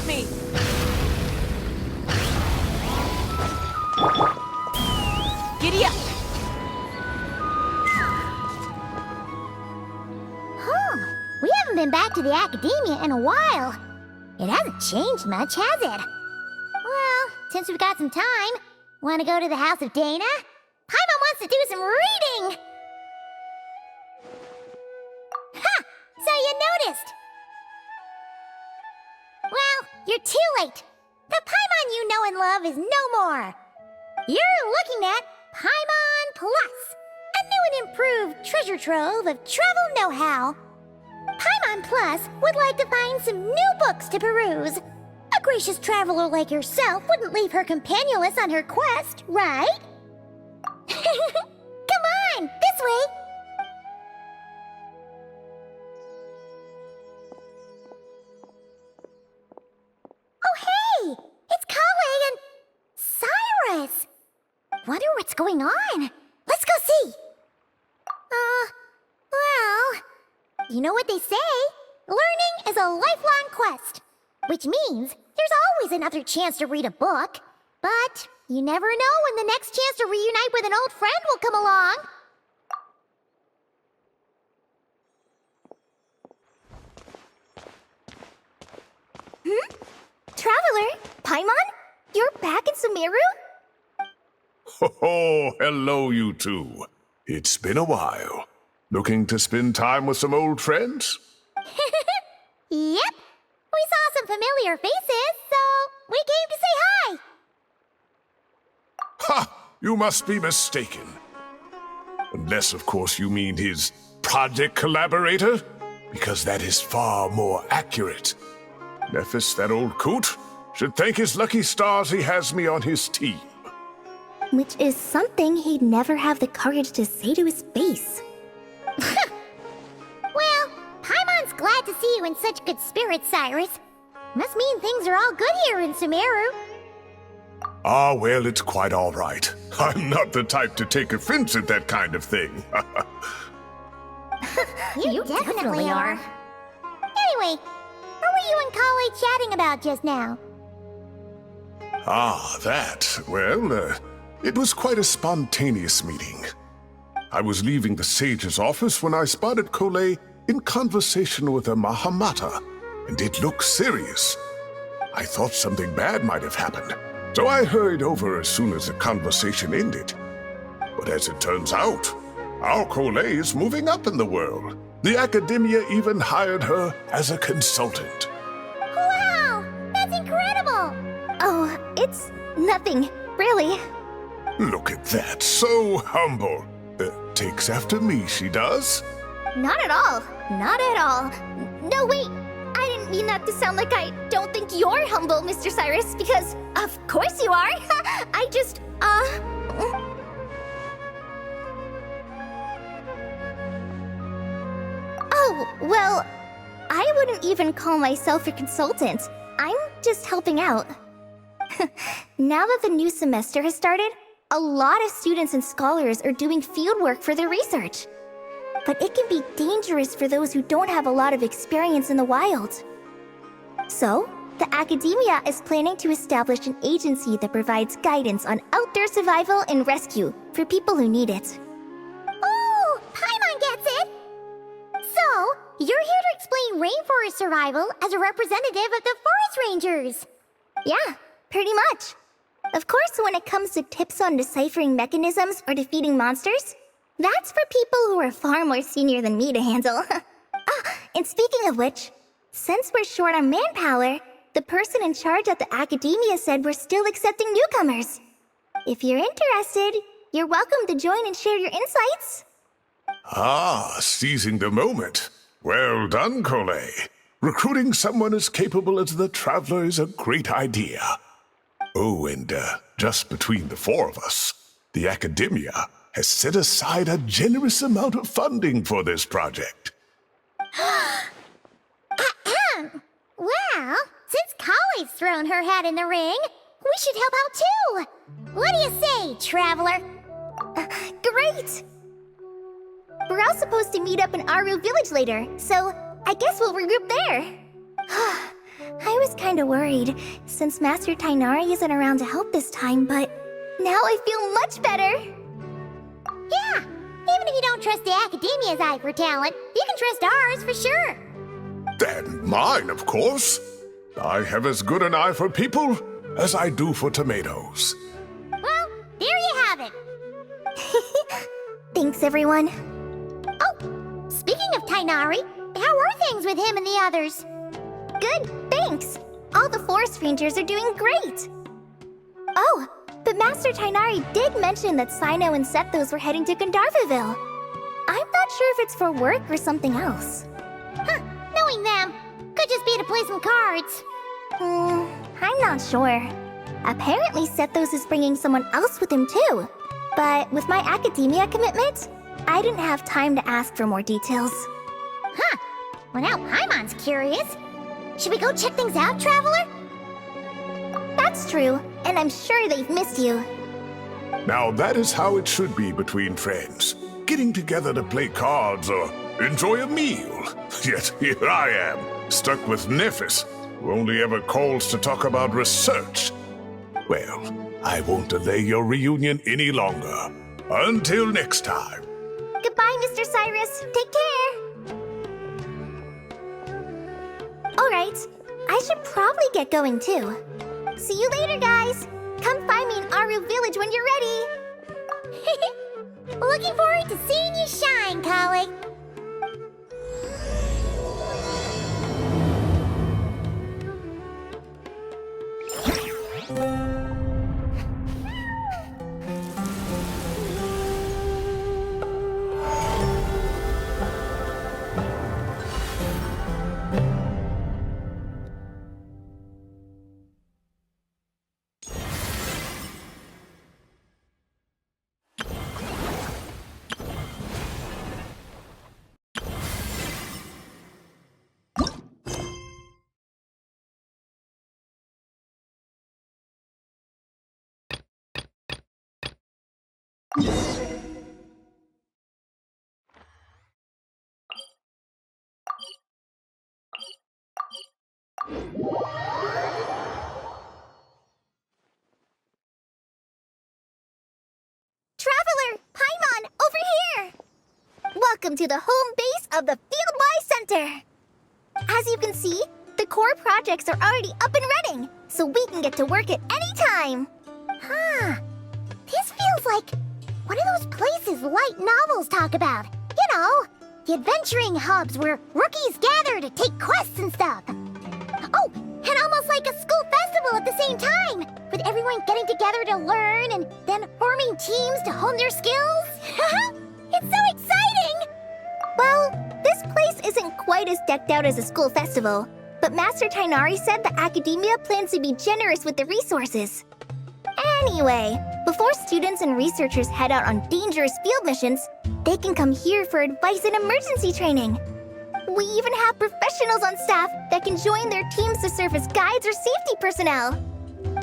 Me! Giddy up! Huh. We haven't been back to the academia in a while. It hasn't changed much, has it? Well, since we've got some time, want to go to the house of Dana? Paimon wants to do some reading! Ha! So you noticed! Well, you're too late. The Paimon you know and love is no more. You're looking at Paimon Plus, a new and improved treasure trove of travel know-how. Paimon Plus would like to find some new books to peruse. A gracious traveler like yourself wouldn't leave her companionless on her quest, right? Come on, this way. Hey, it's Kale and Cyrus. Wonder what's going on. Let's go see. Well, you know what they say. Learning is a lifelong quest, which means there's always another chance to read a book. But you never know when the next chance to reunite with an old friend will come along. Traveler, Paimon? You're back in Sumeru? Oh, hello, you two. It's been a while. Looking to spend time with some old friends? Yep. We saw some familiar faces, so we came to say hi. Ha! You must be mistaken. Unless, of course, you mean his project collaborator, because that is far more accurate. Nephis, that old coot, should thank his lucky stars he has me on his team. Which is something he'd never have the courage to say to his face. Well, Paimon's glad to see you in such good spirits, Cyrus. Must mean things are all good here in Sumeru. Ah, well, it's quite all right. I'm not the type to take offense at that kind of thing. You definitely are. Anyway, what were you and Kale chatting about just now? Ah, that. Well, it was quite a spontaneous meeting. I was leaving the sage's office when I spotted Kale in conversation with a Mahamata, and it looked serious. I thought something bad might have happened, so I hurried over as soon as the conversation ended. But as it turns out, our Kale is moving up in the world. The academia even hired her as a consultant. Wow! That's incredible! Oh, it's nothing, really. Look at that, so humble. Takes after me, she does. Not at all. Not at all. No, wait. I didn't mean that to sound like I don't think you're humble, Mr. Cyrus, because of course you are. I just, Oh, well, I wouldn't even call myself a consultant. I'm just helping out. Now that the new semester has started, a lot of students and scholars are doing fieldwork for their research. But it can be dangerous for those who don't have a lot of experience in the wild. So, the academia is planning to establish an agency that provides guidance on outdoor survival and rescue for people who need it. Oh, Paimon gets it! So, you're here to explain rainforest survival as a representative of the forest rangers. Yeah, pretty much. Of course, when it comes to tips on deciphering mechanisms or defeating monsters, that's for people who are far more senior than me to handle. And speaking of which, since we're short on manpower, the person in charge at the academia said we're still accepting newcomers. If you're interested, you're welcome to join and share your insights. Ah, seizing the moment. Well done, Cole. Recruiting someone as capable as the Traveler is a great idea. Oh, and just between the four of us, the academia has set aside a generous amount of funding for this project. Well, since Kali's thrown her hat in the ring, we should help out too. What do you say, Traveler? Great! We're all supposed to meet up in Aru Village later, so I guess we'll regroup there. I was kinda worried, since Master Tainari isn't around to help this time, but now I feel much better. Yeah, even if you don't trust the academia's eye for talent, you can trust ours for sure. And mine, of course. I have as good an eye for people as I do for tomatoes. Well, there you have it. Thanks, everyone. Oh, speaking of Tainari, how are things with him and the others? Good, thanks. All the forest rangers are doing great. Oh, but Master Tainari did mention that Sino and Sethos were heading to Gandharvaville. I'm not sure if it's for work or something else. Huh, knowing them, could just be to play some cards. I'm not sure. Apparently Sethos is bringing someone else with him too. But with my academia commitment, I didn't have time to ask for more details. Huh, well now Paimon's curious. Should we go check things out, Traveler? That's true, and I'm sure they've missed you. Now that is how it should be between friends. Getting together to play cards or enjoy a meal. Yet here I am, stuck with Nephis, who only ever calls to talk about research. Well, I won't delay your reunion any longer. Until next time. Goodbye, Mr. Cyrus. Take care. Alright, I should probably get going too. See you later, guys. Come find me in Aru Village when you're ready. Looking forward to seeing you shine, Kali. Traveler! Paimon! Over here! Welcome to the home base of the Fieldwise Center! As you can see, the core projects are already up and running, so we can get to work at any time! Huh. This feels like one of those places light novels talk about. You know, the adventuring hubs where rookies gather to take quests and stuff. Oh, and almost like a school festival at the same time, with everyone getting together to learn and then forming teams to hone their skills. It's so exciting! Well, this place isn't quite as decked out as a school festival, but Master Tainari said the academia plans to be generous with the resources. Anyway, before students and researchers head out on dangerous field missions, they can come here for advice and emergency training. We even have professionals on staff that can join their teams to serve as guides or safety personnel.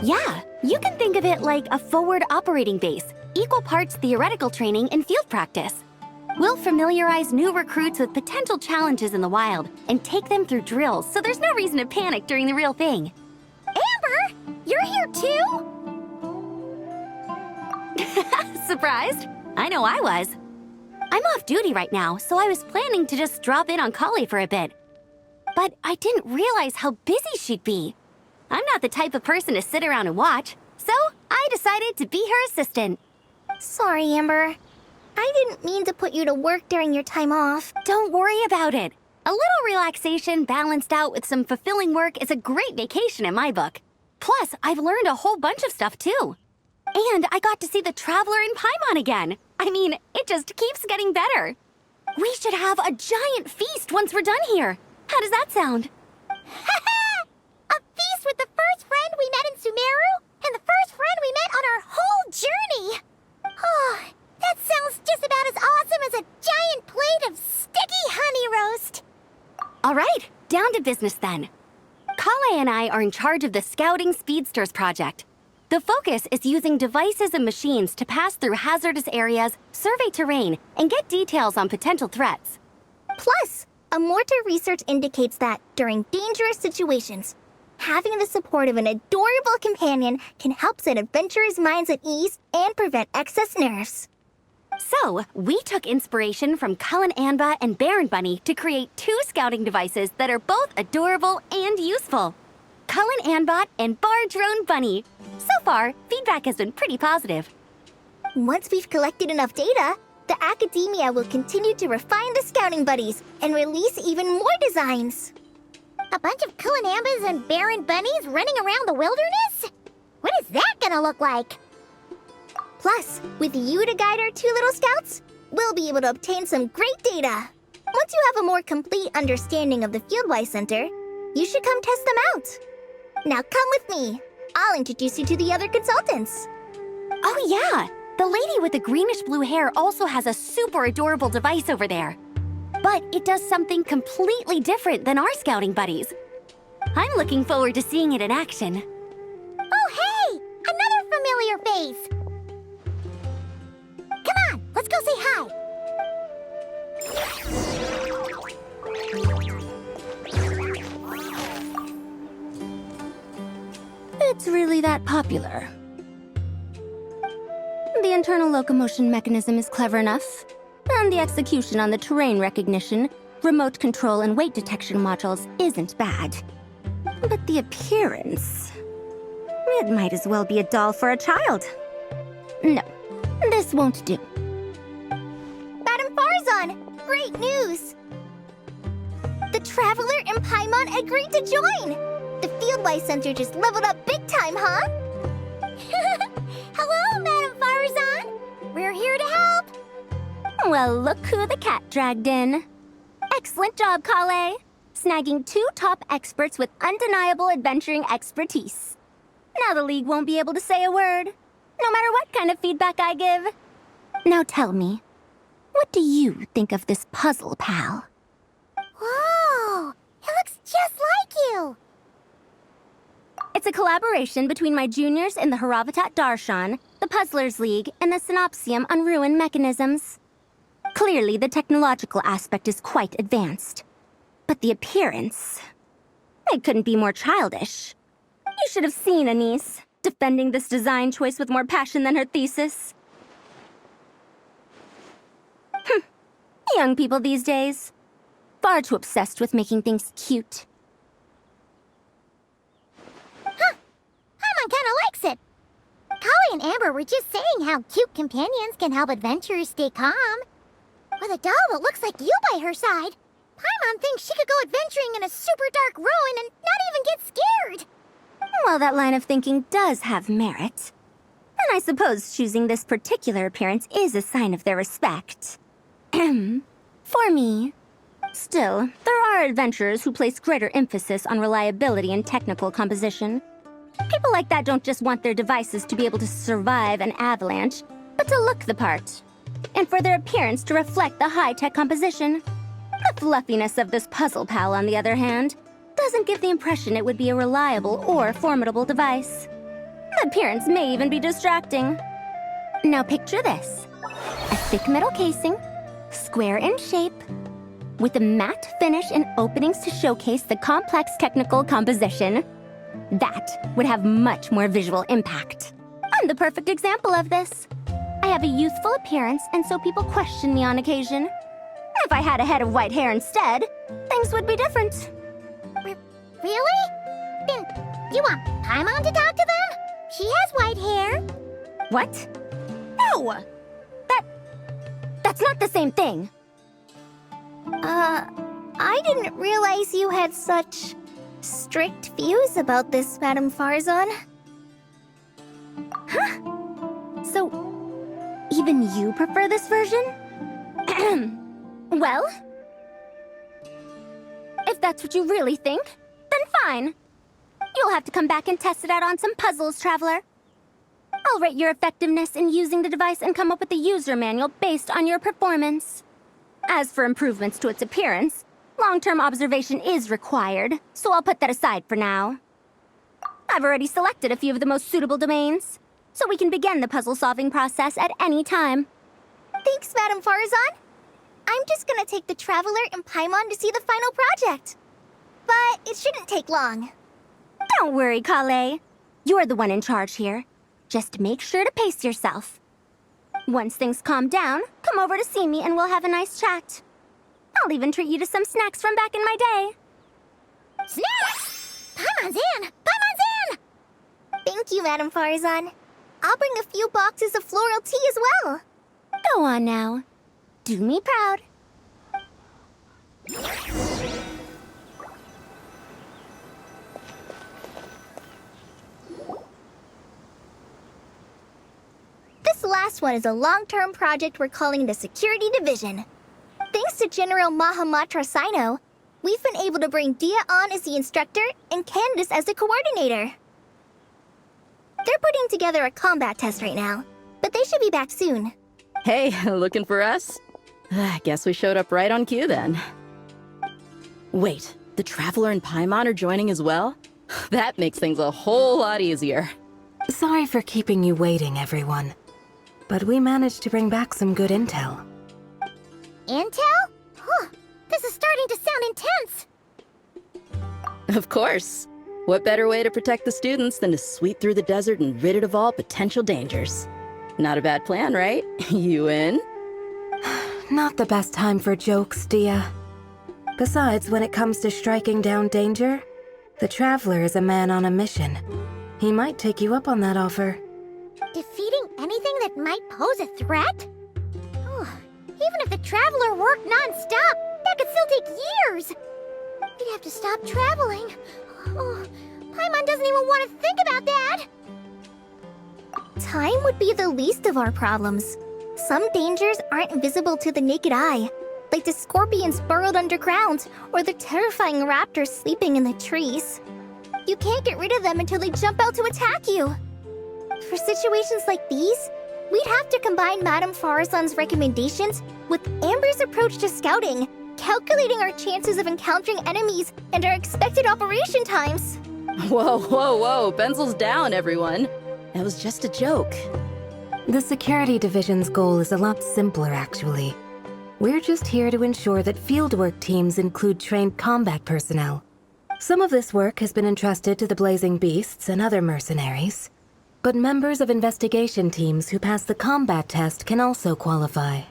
Yeah, you can think of it like a forward operating base, equal parts theoretical training and field practice. We'll familiarize new recruits with potential challenges in the wild and take them through drills so there's no reason to panic during the real thing. Amber, you're here too? Surprised? I know I was. I'm off duty right now, so I was planning to just drop in on Kali for a bit. But I didn't realize how busy she'd be. I'm not the type of person to sit around and watch, so I I decided to be her assistant. Sorry, Amber. I didn't mean to put you to work during your time off. Don't worry about it. A little relaxation balanced out with some fulfilling work is a great vacation in my book. Plus, I've learned a whole bunch of stuff too. And I got to see the Traveler in Paimon again. I mean, it just keeps getting better. We should have a giant feast once we're done here. How does that sound? A feast with the first friend we met in Sumeru and the first friend we met on our whole journey. Oh, that sounds just about as awesome as a giant plate of sticky honey roast. All right, down to business then. Kale and I are in charge of the Scouting Speedsters project. The focus is using devices and machines to pass through hazardous areas, survey terrain, and get details on potential threats. Plus, a mortar research indicates that during dangerous situations, having the support of an adorable companion can help set adventurers' minds at ease and prevent excess nerves. So, we took inspiration from Cullen Anba and Baron Bunny to create 2 scouting devices that are both adorable and useful. Cullen Anbot and Bar Drone Bunny. So far, feedback has been pretty positive. Once we've collected enough data, the academia will continue to refine the scouting buddies and release even more designs. A bunch of Kulanambas and Baron Bunnies running around the wilderness? What is that gonna look like? Plus, with you to guide our 2 little scouts, we'll be able to obtain some great data. Once you have a more complete understanding of the Fieldwise Center, you should come test them out. Now come with me. I'll introduce you to the other consultants. Oh yeah, the lady with the greenish-blue hair also has a super adorable device over there. But it does something completely different than our scouting buddies. I'm looking forward to seeing it in action. Oh, hey! Another familiar face! Come on, let's go say hi! It's really that popular. The internal locomotion mechanism is clever enough, and the execution on the terrain recognition, remote control, and weight detection modules isn't bad. But the appearance... it might as well be a doll for a child. No, this won't do. Madam Farzan, great news! The Traveler in Paimon agreed to join! The Fieldwise Center just leveled up big time, huh? Hello, Madam Farzan! We're here to help! Well, look who the cat dragged in. Excellent job, Kale. Snagging 2 top experts with undeniable adventuring expertise. Now the League won't be able to say a word, no matter what kind of feedback I give. Now tell me, what do you think of this puzzle, pal? Whoa! It looks just like you! It's a collaboration between my juniors in the Haravatat Darshan, the Puzzlers League, and the Synopsium on Ruin Mechanisms. Clearly, the technological aspect is quite advanced. But the appearance... it couldn't be more childish. You should have seen Anise, defending this design choice with more passion than her thesis. Young people these days. Far too obsessed with making things cute. Paimon kinda likes it. Kali and Amber were just saying how cute companions can help adventurers stay calm. With a doll that looks like you by her side, Paimon thinks she could go adventuring in a super dark ruin and not even get scared. Well, that line of thinking does have merit. And I suppose choosing this particular appearance is a sign of their respect. For me. Still, there are adventurers who place greater emphasis on reliability and technical composition. People like that don't just want their devices to be able to survive an avalanche, but to look the part. And for their appearance to reflect the high-tech composition. The fluffiness of this puzzle pal, on the other hand, doesn't give the impression it would be a reliable or formidable device. The appearance may even be distracting. Now picture this. A thick metal casing, square in shape, with a matte finish and openings to showcase the complex technical composition. That would have much more visual impact. I'm the perfect example of this. I have a youthful appearance, and so people question me on occasion. If I had a head of white hair instead, things would be different. Really? Then you want Paimon to talk to them? She has white hair. What? No! That's not the same thing. I didn't realize you had such strict views about this, Madame Farzan. So, even you prefer this version? Well, if that's what you really think, then fine. You'll have to come back and test it out on some puzzles, Traveler. I'll rate your effectiveness in using the device and come up with a user manual based on your performance. As for improvements to its appearance, long-term observation is required, so I'll put that aside for now. I've already selected a few of the most suitable domains, so we can begin the puzzle-solving process at any time. Thanks, Madame Farzan. I'm just gonna take the Traveler and Paimon to see the final project. But it shouldn't take long. Don't worry, Kale. You're the one in charge here. Just make sure to pace yourself. Once things calm down, come over to see me and we'll have a nice chat. I'll even treat you to some snacks from back in my day. Snacks! Paimon's in! Paimon's in! Thank you, Madame Farzan. I'll bring a few boxes of floral tea as well. Go on now. Do me proud. This last one is a long-term project we're calling the Security Division. Thanks to General Mahamatra Sino, we've been able to bring Dia on as the instructor and Candace as the coordinator. They're putting together a combat test right now, but they should be back soon. Hey, looking for us? I guess we showed up right on cue then. Wait, the Traveler and Paimon are joining as well? That makes things a whole lot easier. Sorry for keeping you waiting, everyone. But we managed to bring back some good intel. Intel? Huh, this is starting to sound intense. Of course. What better way to protect the students than to sweep through the desert and rid it of all potential dangers? Not a bad plan, right? You in? Not the best time for jokes, Dia. Besides, when it comes to striking down danger, the Traveler is a man on a mission. He might take you up on that offer. Defeating anything that might pose a threat? Even if the Traveler worked non-stop, that could still take years. We'd have to stop traveling. Oh, Paimon doesn't even want to think about that. Time would be the least of our problems. Some dangers aren't visible to the naked eye, like the scorpions burrowed underground or the terrifying raptors sleeping in the trees. You can't get rid of them until they jump out to attack you. For situations like these, we'd have to combine Madame Farzan's recommendations with Amber's approach to scouting, calculating our chances of encountering enemies and our expected operation times. Whoa, whoa, whoa, pencils down, everyone. That was just a joke. The Security Division's goal is a lot simpler, actually. We're just here to ensure that fieldwork teams include trained combat personnel. Some of this work has been entrusted to the Blazing Beasts and other mercenaries, but members of investigation teams who pass the combat test can also qualify.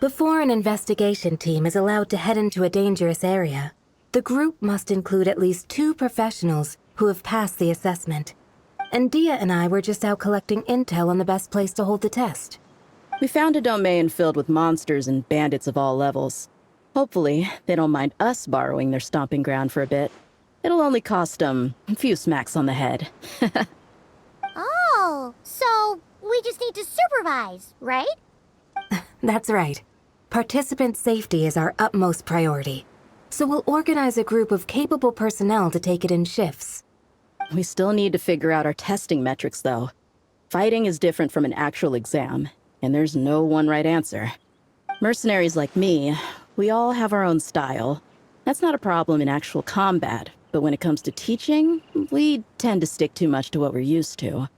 Before an investigation team is allowed to head into a dangerous area, the group must include at least 2 professionals who have passed the assessment. And Dia and I were just out collecting intel on the best place to hold the test. We found a domain filled with monsters and bandits of all levels. Hopefully, they don't mind us borrowing their stomping ground for a bit. It'll only cost a few smacks on the head. Oh, so we just need to supervise, right? That's right. Participant safety is our utmost priority. So we'll organize a group of capable personnel to take it in shifts. We still need to figure out our testing metrics, though. Fighting is different from an actual exam, and there's no one right answer. Mercenaries like me, we all have our own style. That's not a problem in actual combat, but when it comes to teaching, we tend to stick too much to what we're used to.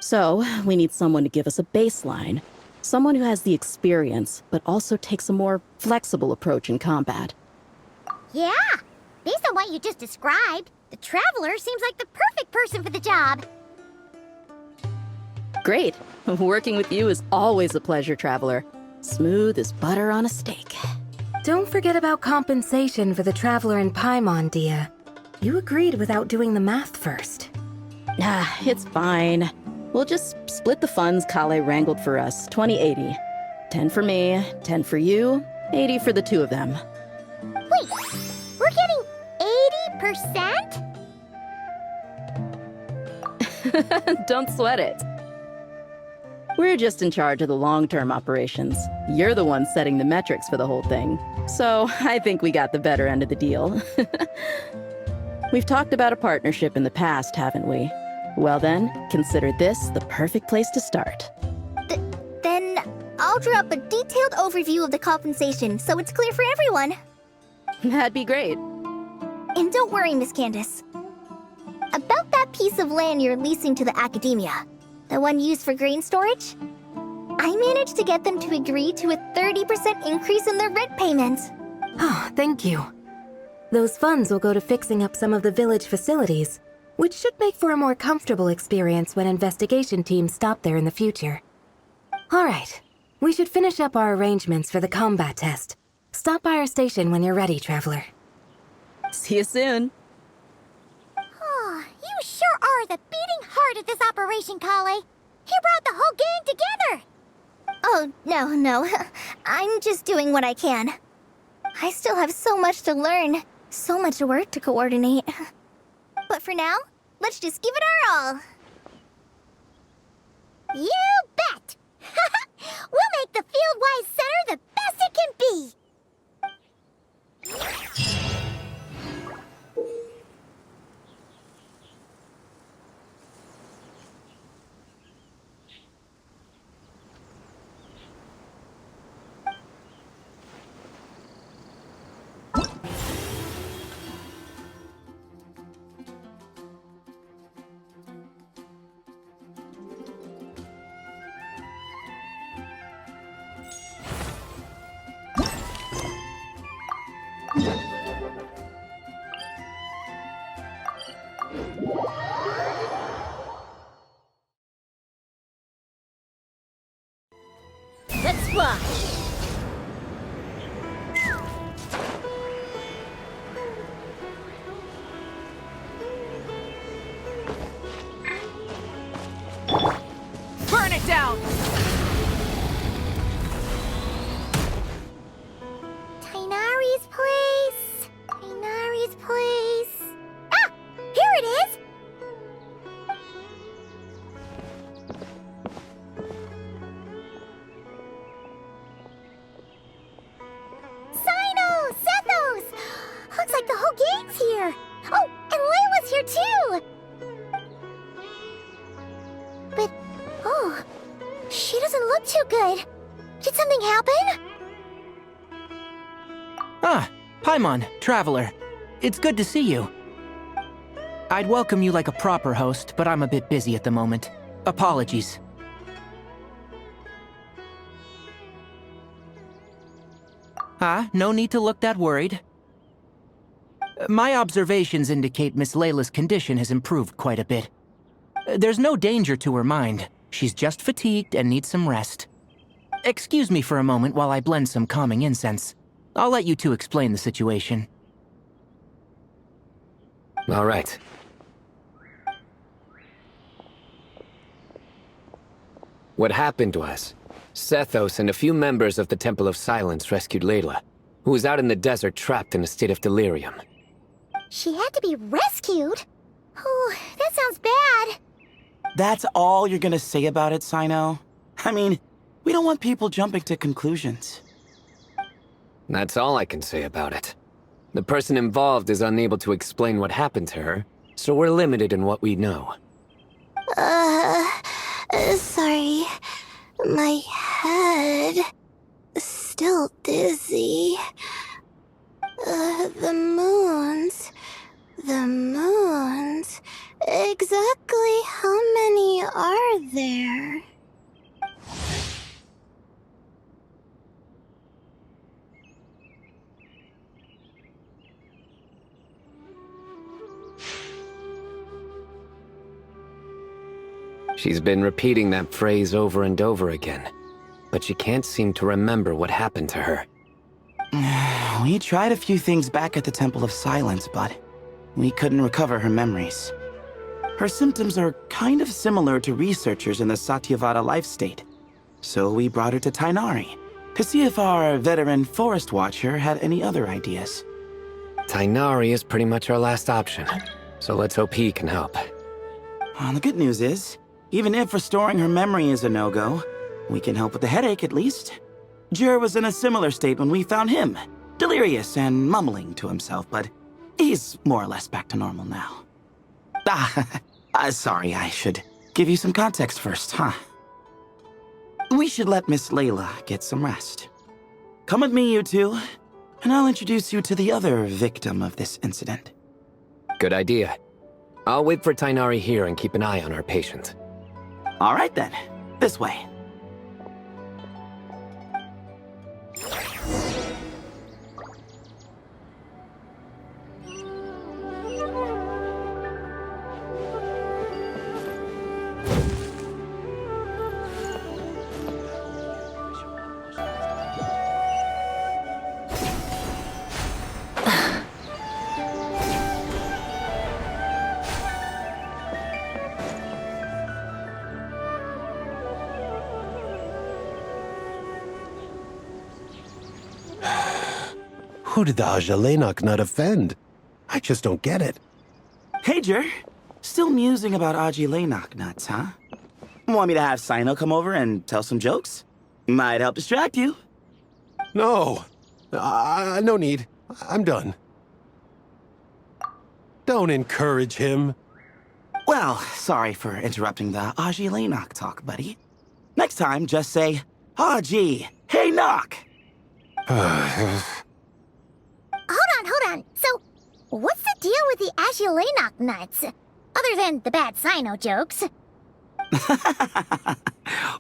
So, we need someone to give us a baseline. Someone who has the experience, but also takes a more flexible approach in combat. Yeah, based on what you just described, the Traveler seems like the perfect person for the job. Great. Working with you is always a pleasure, Traveler. Smooth as butter on a steak. Don't forget about compensation for the Traveler and Paimon, Dia. You agreed without doing the math first. It's fine. We'll just split the funds Kale wrangled for us, 20-80. 10 for me, 10 for you, 80 for the two of them. Wait, we're getting 80%? Don't sweat it. We're just in charge of the long-term operations. You're the one setting the metrics for the whole thing. So I think we got the better end of the deal. We've talked about a partnership in the past, haven't we? Well then, consider this the perfect place to start. Then I'll draw up a detailed overview of the compensation so it's clear for everyone. That'd be great. And don't worry, Miss Candace. About that piece of land you're leasing to the academia, the one used for grain storage, I managed to get them to agree to a 30% increase in their rent payment. Oh, thank you. Those funds will go to fixing up some of the village facilities, which should make for a more comfortable experience when investigation teams stop there in the future. All right, we should finish up our arrangements for the combat test. Stop by our station when you're ready, Traveler. See you soon. Oh, you sure are the beating heart of this operation, Kale. You brought the whole gang together. Oh, no. I'm just doing what I can. I still have so much to learn, so much work to coordinate. But for now, let's just give it our all. You bet! We'll make the Fieldwise Center the best it can be! Let's fly! Burn it down! Tainari's place. Tainari's place. Ah! Here it is! Sino! Sethos! Looks like the whole gang's here. Oh, and Layla's here too! But, oh, she doesn't look too good. Did something happen? Ah, Paimon, Traveler. It's good to see you. I'd welcome you like a proper host, but I'm a bit busy at the moment. Apologies. No need to look that worried. My observations indicate Miss Layla's condition has improved quite a bit. There's no danger to her mind. She's just fatigued and needs some rest. Excuse me for a moment while I blend some calming incense. I'll let you two explain the situation. All right. What happened was, Sethos and a few members of the Temple of Silence rescued Layla, who was out in the desert trapped in a state of delirium. She had to be rescued? Oh, that sounds bad. That's all you're gonna say about it, Sino? I mean, we don't want people jumping to conclusions. That's all I can say about it. The person involved is unable to explain what happened to her, so we're limited in what we know. Sorry. My head... still dizzy. The moons... Exactly how many are there? She's been repeating that phrase over and over again, but she can't seem to remember what happened to her. We tried a few things back at the Temple of Silence, but we couldn't recover her memories. Her symptoms are kind of similar to researchers in the Satyavada life state. So we brought her to Tainari to see if our veteran forest watcher had any other ideas. Tainari is pretty much our last option, so let's hope he can help. Well, the good news is, even if restoring her memory is a no-go, we can help with the headache at least. Jur was in a similar state when we found him, delirious and mumbling to himself, but he's more or less back to normal now. Sorry, I should give you some context first, huh? We should let Miss Layla get some rest. Come with me, you two, and I'll introduce you to the other victim of this incident. Good idea. I'll wait for Tainari here and keep an eye on our patient. All right then, this way. Who did the Ajalenok nut offend? I just don't get it. Hey, Jur. Still musing about Aji nuts, huh? Want me to have Sino come over and tell some jokes? Might help distract you. No. No need. I'm done. Don't encourage him. Well, sorry for interrupting the Aji talk, buddy. Next time, just say, Aji, hey knock! Hold on. So, what's the deal with the Ashilenok nuts? Other than the bad Sino jokes.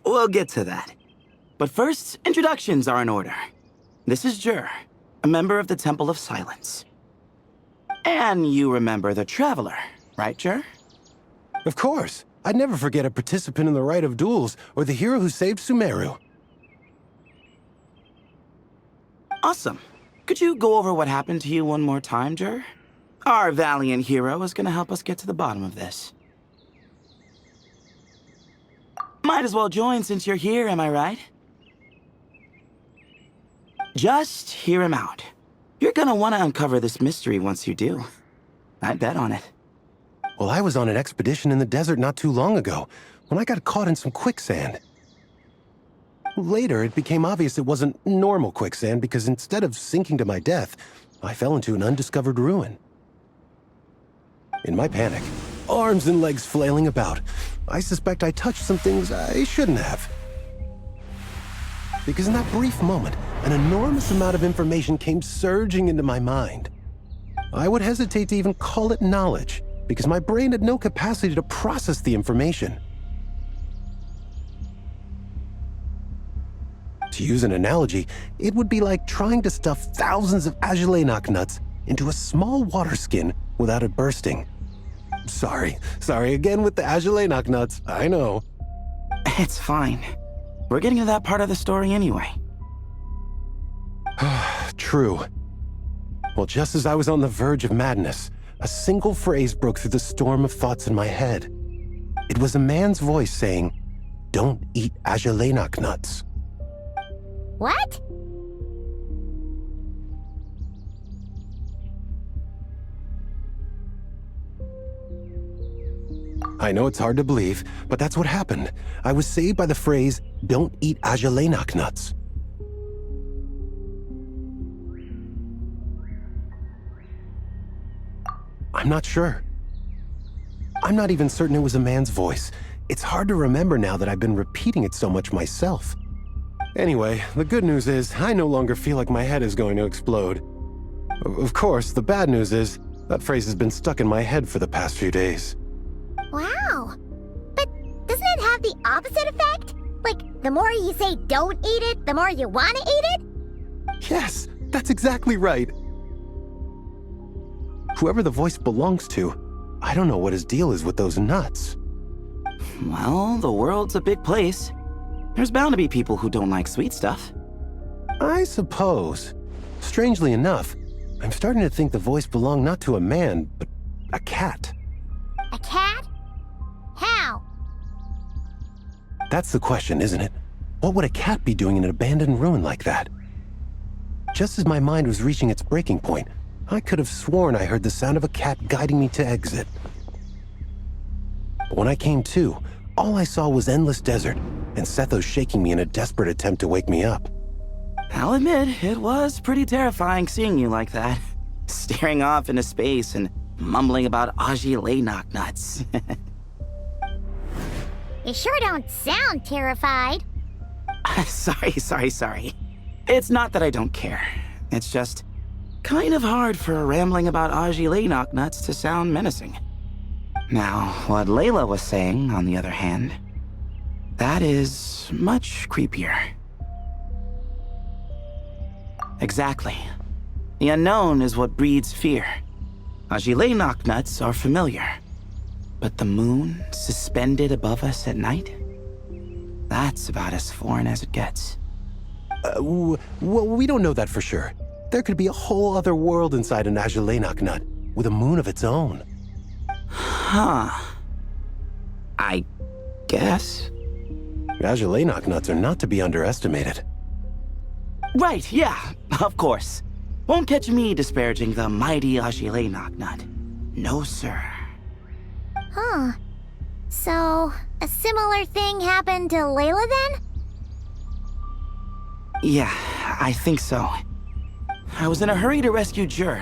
We'll get to that. But first, introductions are in order. This is Jur, a member of the Temple of Silence. And you remember the Traveler, right, Jur? Of course. I'd never forget a participant in the Rite of Duels or the hero who saved Sumeru. Awesome. Could you go over what happened to you one more time, Jur? Our valiant hero is gonna help us get to the bottom of this. Might as well join since you're here, am I right? Just hear him out. You're gonna want to uncover this mystery once you do. I'd bet on it. Well, I was on an expedition in the desert not too long ago, when I got caught in some quicksand. Later, it became obvious it wasn't normal quicksand because instead of sinking to my death, I fell into an undiscovered ruin. In my panic, arms and legs flailing about, I suspect I touched some things I shouldn't have. Because in that brief moment, an enormous amount of information came surging into my mind. I would hesitate to even call it knowledge, because my brain had no capacity to process the information. To use an analogy, it would be like trying to stuff thousands of Ajalenok nuts into a small water skin without it bursting. Sorry again with the Ajalenok nuts, I know. It's fine. We're getting to that part of the story anyway. True. Well, just as I was on the verge of madness, a single phrase broke through the storm of thoughts in my head. It was a man's voice saying, "Don't eat Ajalenok nuts." What? I know it's hard to believe, but that's what happened. I was saved by the phrase, "Don't eat Ajalenok nuts." I'm not sure. I'm not even certain it was a man's voice. It's hard to remember now that I've been repeating it so much myself. Anyway, the good news is I no longer feel like my head is going to explode. Of course, the bad news is that phrase has been stuck in my head for the past few days. Wow. But doesn't it have the opposite effect? Like, the more you say don't eat it, the more you want to eat it? Yes, that's exactly right. Whoever the voice belongs to, I don't know what his deal is with those nuts. Well, the world's a big place. There's bound to be people who don't like sweet stuff. I suppose. Strangely enough, I'm starting to think the voice belonged not to a man, but a cat. A cat? That's the question, isn't it? What would a cat be doing in an abandoned ruin like that? Just as my mind was reaching its breaking point, I could have sworn I heard the sound of a cat guiding me to exit. But when I came to, all I saw was endless desert, and Sethos shaking me in a desperate attempt to wake me up. I'll admit, it was pretty terrifying seeing you like that. Staring off into space and mumbling about Aji Laynok nuts. You sure don't sound terrified. Sorry. It's not that I don't care. It's just kind of hard for rambling about Aji Laynok nuts to sound menacing. Now, what Layla was saying, on the other hand, that is much creepier. Exactly. The unknown is what breeds fear. Aji Laynok nuts are familiar. But the moon suspended above us at night? That's about as foreign as it gets. Well, we don't know that for sure. There could be a whole other world inside an Aji Laynok nut, with a moon of its own. Huh. I guess. Aji Laynok nuts are not to be underestimated. Right, yeah, of course. Won't catch me disparaging the mighty Aji Laynok nut. No, sir. Huh. So, a similar thing happened to Layla then? Yeah, I think so. I was in a hurry to rescue Jur,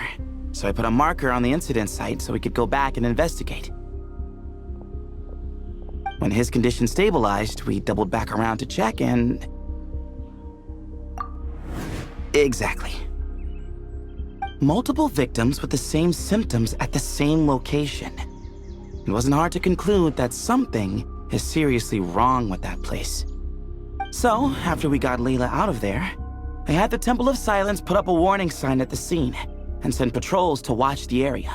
so I put a marker on the incident site so we could go back and investigate. When his condition stabilized, we doubled back around to check and... Exactly. Multiple victims with the same symptoms at the same location. It wasn't hard to conclude that something is seriously wrong with that place. So, after we got Layla out of there, I had the Temple of Silence put up a warning sign at the scene and send patrols to watch the area.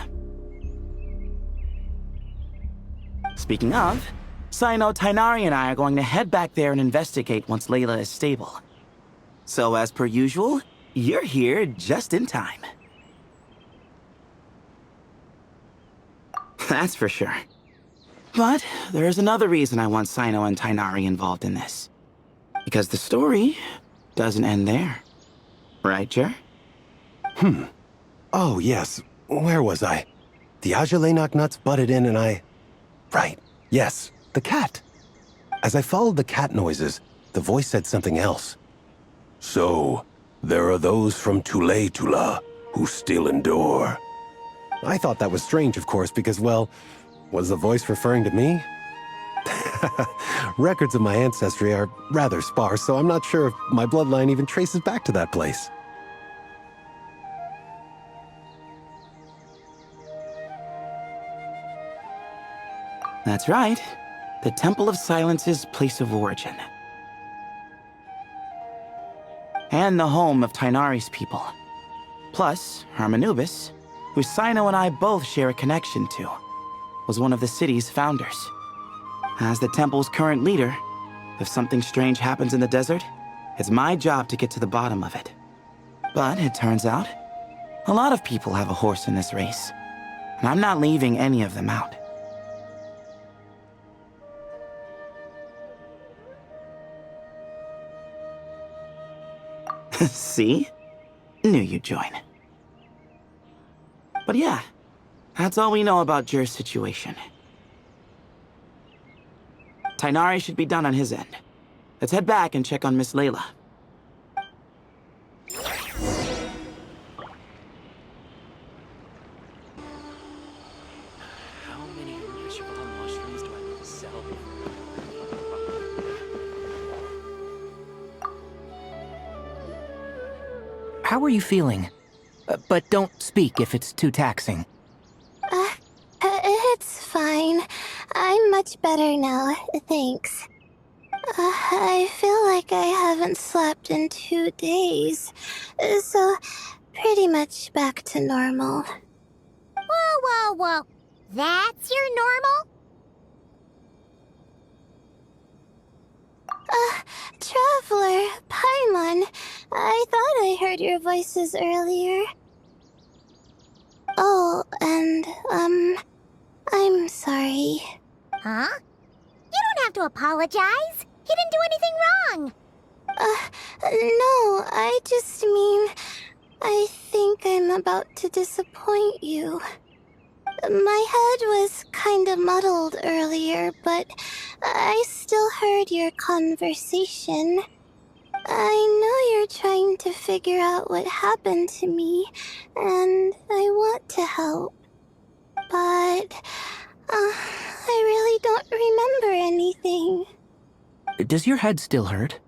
Speaking of, Sino, Tainari and I are going to head back there and investigate once Layla is stable. So as per usual, you're here just in time. That's for sure. But there's another reason I want Sino and Tainari involved in this. Because the story doesn't end there. Right, Jer? Oh, yes. Where was I? The Aji Laynok nuts butted in and I... Right. Yes. The cat. As I followed the cat noises, the voice said something else. So, there are those from Tula who still endure. I thought that was strange, of course, because, well, was the voice referring to me? Records of my ancestry are rather sparse, so I'm not sure if my bloodline even traces back to that place. That's right. The Temple of Silence's place of origin. And the home of Tainari's people. Plus, Hermanubis, who Sino and I both share a connection to, was one of the city's founders. As the temple's current leader, if something strange happens in the desert, it's my job to get to the bottom of it. But it turns out, a lot of people have a horse in this race, and I'm not leaving any of them out. See? Knew you'd join. But yeah, that's all we know about Jur's situation. Tainari should be done on his end. Let's head back and check on Miss Layla. How many Rishbon mushrooms do I need to sell? How are you feeling? But don't speak if it's too taxing. It's fine. I'm much better now, thanks. I feel like I haven't slept in 2 days, so pretty much back to normal. Whoa. That's your normal? Traveler, Paimon, I thought I heard your voices earlier. Oh, and, I'm sorry. Huh? You don't have to apologize. He didn't do anything wrong. No, I just mean... I think I'm about to disappoint you. My head was kinda muddled earlier, but I still heard your conversation. I know you're trying to figure out what happened to me, and I want to help. But, I really don't remember anything. Does your head still hurt?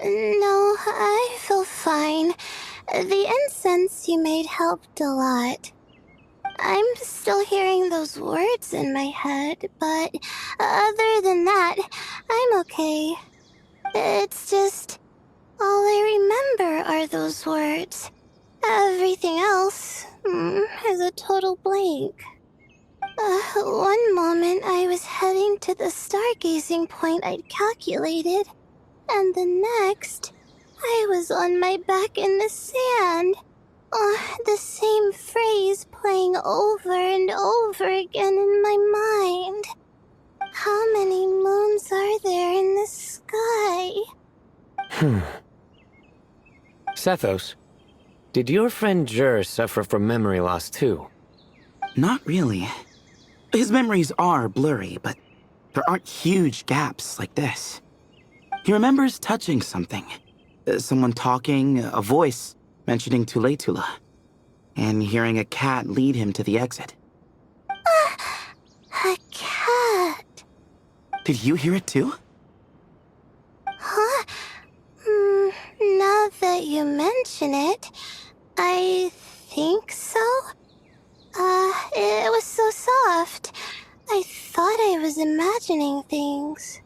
No, I feel fine. The incense you made helped a lot. I'm still hearing those words in my head, but other than that, I'm okay. It's just... all I remember are those words. Everything else is a total blank. One moment I was heading to the stargazing point I'd calculated, and the next, I was on my back in the sand. The same phrase playing over and over again in my mind. How many moons are there in the sky? Sethos, did your friend Jur suffer from memory loss too? Not really. His memories are blurry, but there aren't huge gaps like this. He remembers touching something. Someone talking, a voice mentioning Tuletula, and hearing a cat lead him to the exit. A cat. Did you hear it too? Huh? Now that you mention it, I think so. It was so soft. I thought I was imagining things.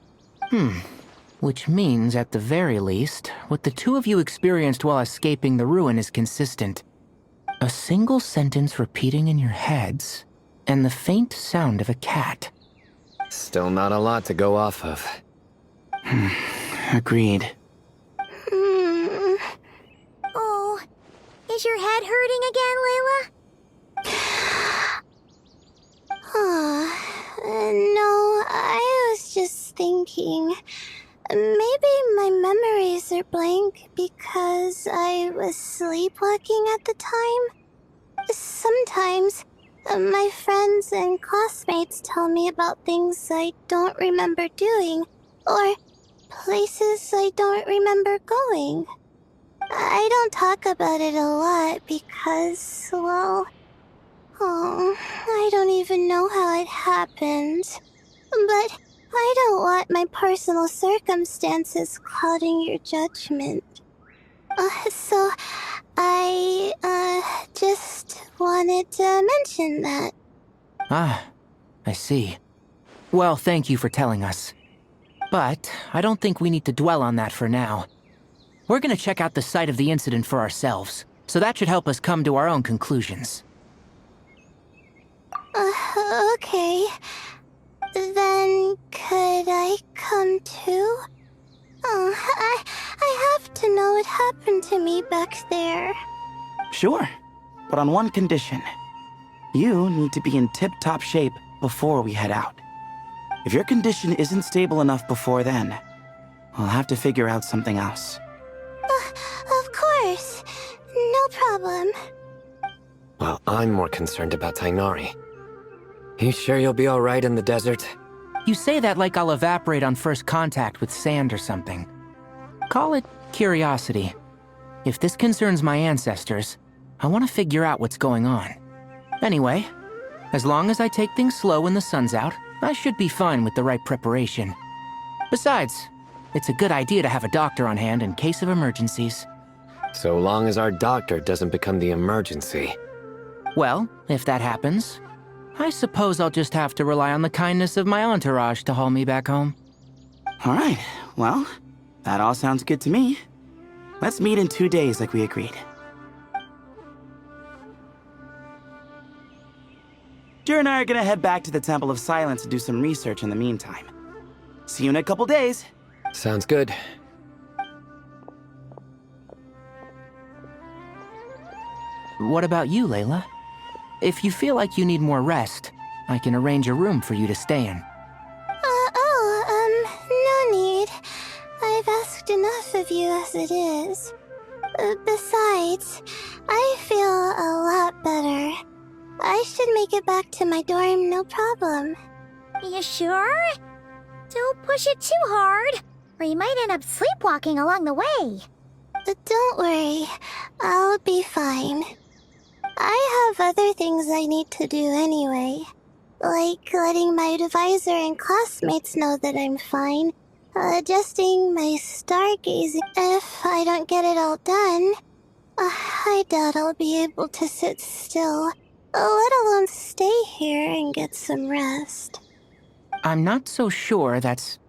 Which means, at the very least, what the two of you experienced while escaping the ruin is consistent. A single sentence repeating in your heads, and the faint sound of a cat. Still not a lot to go off of. Agreed. Oh, is your head hurting again, Layla? No, I was just thinking. Maybe my memories are blank because I was sleepwalking at the time. Sometimes, my friends and classmates tell me about things I don't remember doing, or places I don't remember going. I don't talk about it a lot because, well, I don't even know how it happened. But I don't want my personal circumstances clouding your judgment. So I, just wanted to mention that. Ah, I see. Well, thank you for telling us. But I don't think we need to dwell on that for now. We're gonna check out the site of the incident for ourselves, so that should help us come to our own conclusions. Okay. Then could I come too? I have to know what happened to me back there. Sure, but on one condition. You need to be in tip-top shape before we head out. If your condition isn't stable enough before then, we'll have to figure out something else. Of course. No problem. Well, I'm more concerned about Tainari. You sure you'll be alright in the desert? You say that like I'll evaporate on first contact with sand or something. Call it curiosity. If this concerns my ancestors, I want to figure out what's going on. Anyway, as long as I take things slow when the sun's out, I should be fine with the right preparation. Besides, it's a good idea to have a doctor on hand in case of emergencies. So long as our doctor doesn't become the emergency. Well, if that happens, I suppose I'll just have to rely on the kindness of my entourage to haul me back home. All right, well, that all sounds good to me. Let's meet in 2 days like we agreed. Jer and I are gonna head back to the Temple of Silence to do some research in the meantime. See you in a couple days. Sounds good. What about you, Layla? If you feel like you need more rest, I can arrange a room for you to stay in. No need. enough of you as it is. Besides, I feel a lot better. I should make it back to my dorm, no problem. You sure? Don't push it too hard, or you might end up sleepwalking along the way. Don't worry, I'll be fine. I have other things I need to do anyway. Like letting my advisor and classmates know that I'm fine. Adjusting my stargazing. If I don't get it all done, I doubt I'll be able to sit still, let alone stay here and get some rest. I'm not so sure that's...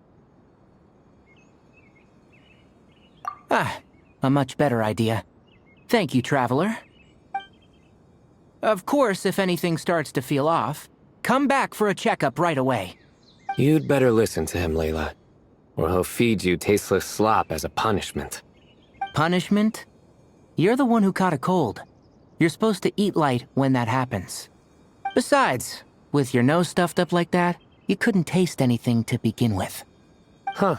a much better idea. Thank you, Traveler. Of course, if anything starts to feel off, come back for a checkup right away. You'd better listen to him, Layla, or he'll feed you tasteless slop as a punishment. Punishment? You're the one who caught a cold. You're supposed to eat light when that happens. Besides, with your nose stuffed up like that, you couldn't taste anything to begin with. Huh.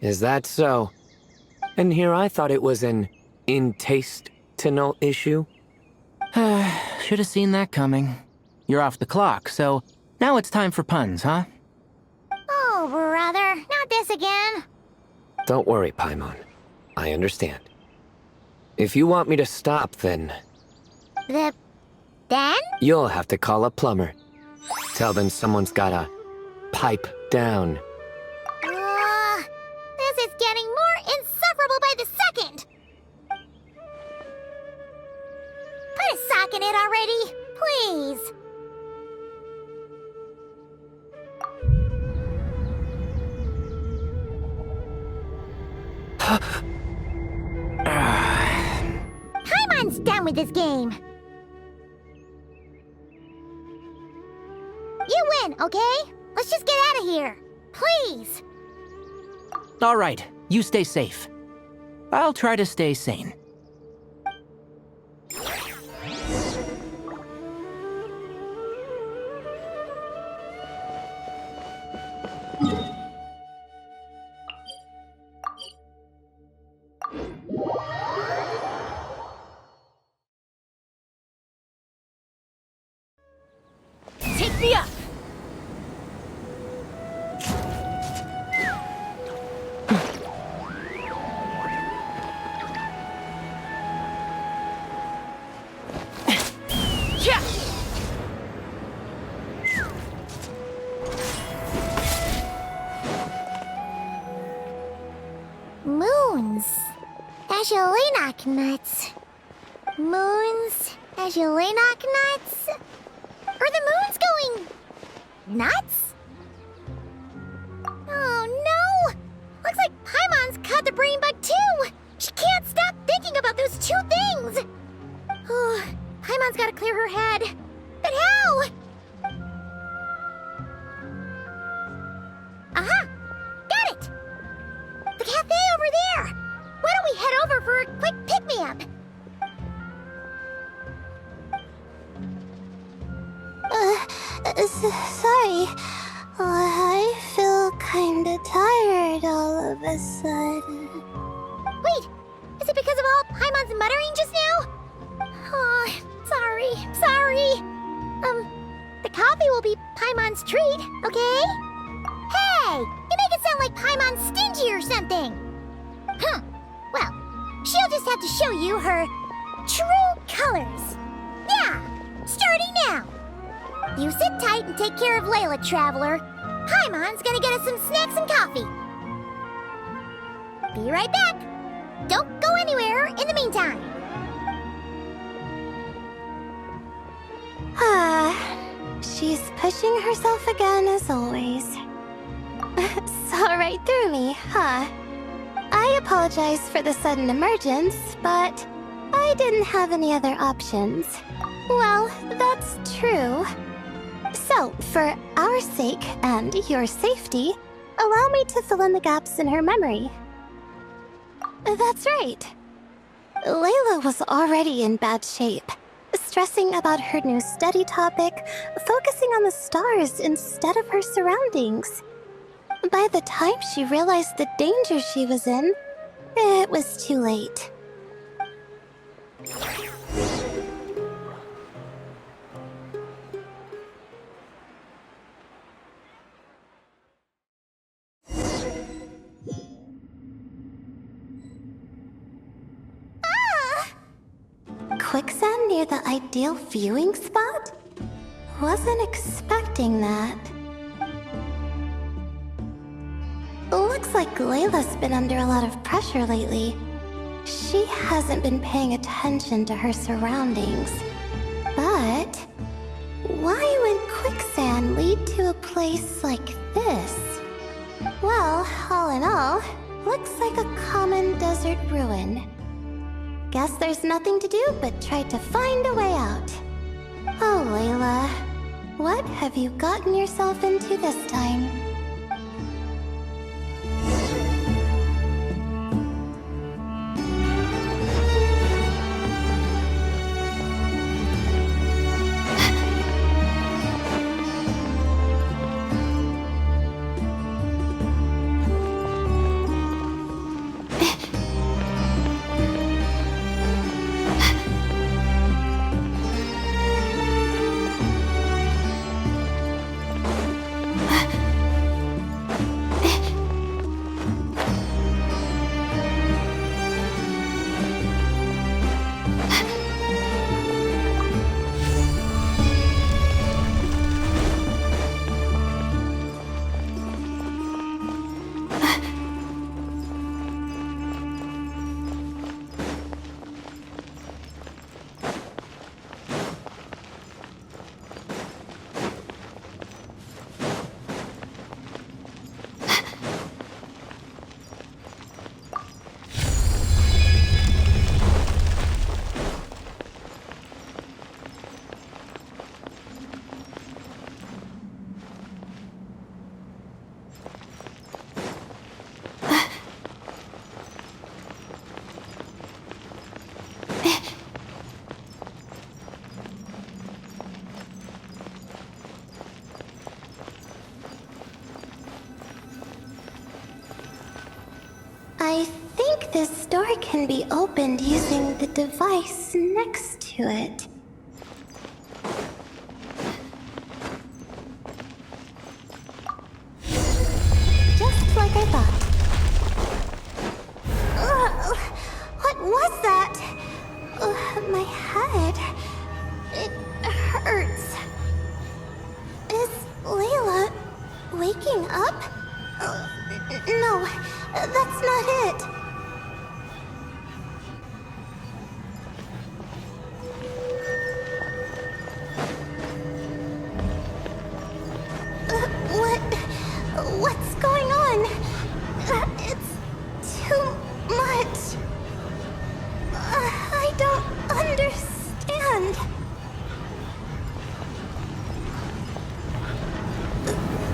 Is that so? And here I thought it was an in-taste-to-know issue. Should have seen that coming. You're off the clock, so now it's time for puns, huh? Oh, brother, not this again. Don't worry, Paimon. I understand. If you want me to stop, then... Then? You'll have to call a plumber. Tell them someone's gotta pipe down. This is getting more insufferable by the second. Put a sock in it already, please. Paimon's done with this game. You win, okay? Let's just get out of here. Please. All right, you stay safe. I'll try to stay sane. Take me up! Moons. Azulenok nuts. Moons. Azulenok nuts? Are the moons going... nuts? Oh no! Looks like Paimon's caught the brain bug too! She can't stop thinking about those two things! Oh, Paimon's gotta clear her head. But how? Aha! Got it! The cafe over there! Why don't we head over for a quick pick-me-up? Sorry. I feel kinda tired all of a sudden. Wait, is it because of all Paimon's muttering just now? Oh, sorry. The coffee will be Paimon's treat, okay? Hey, you make it sound like Paimon's stingy or something. Well, she'll just have to show you her true colors. Yeah, starting now. You sit tight and take care of Layla, Traveler. Paimon's gonna get us some snacks and coffee. Be right back. Don't go anywhere in the meantime. She's pushing herself again as always. Saw right through me, huh? I apologize for the sudden emergence, but I didn't have any other options. Well, that's true. So, for our sake and your safety, allow me to fill in the gaps in her memory. That's right. Layla was already in bad shape, stressing about her new study topic, focusing on the stars instead of her surroundings. By the time she realized the danger she was in, It was too late. Quicksand near the ideal viewing spot? Wasn't expecting that. Looks like Layla's been under a lot of pressure lately. She hasn't been paying attention to her surroundings. But why would quicksand lead to a place like this? Well, all in all, looks like a common desert ruin. Guess there's nothing to do but try to find a way out. Oh, Layla, what have you gotten yourself into this time? I think this door can be opened using the device next to it. Just like I thought. Ugh, what was that? My head. It hurts. Is Layla waking up? No, that's not it. What's going on? It's too much. I don't understand.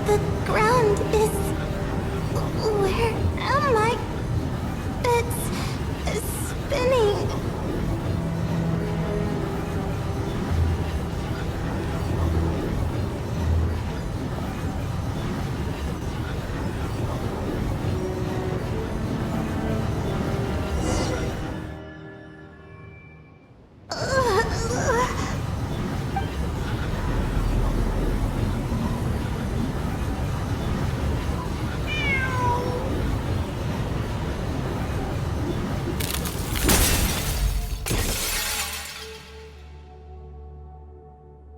The ground is... Where am I? It's spinning.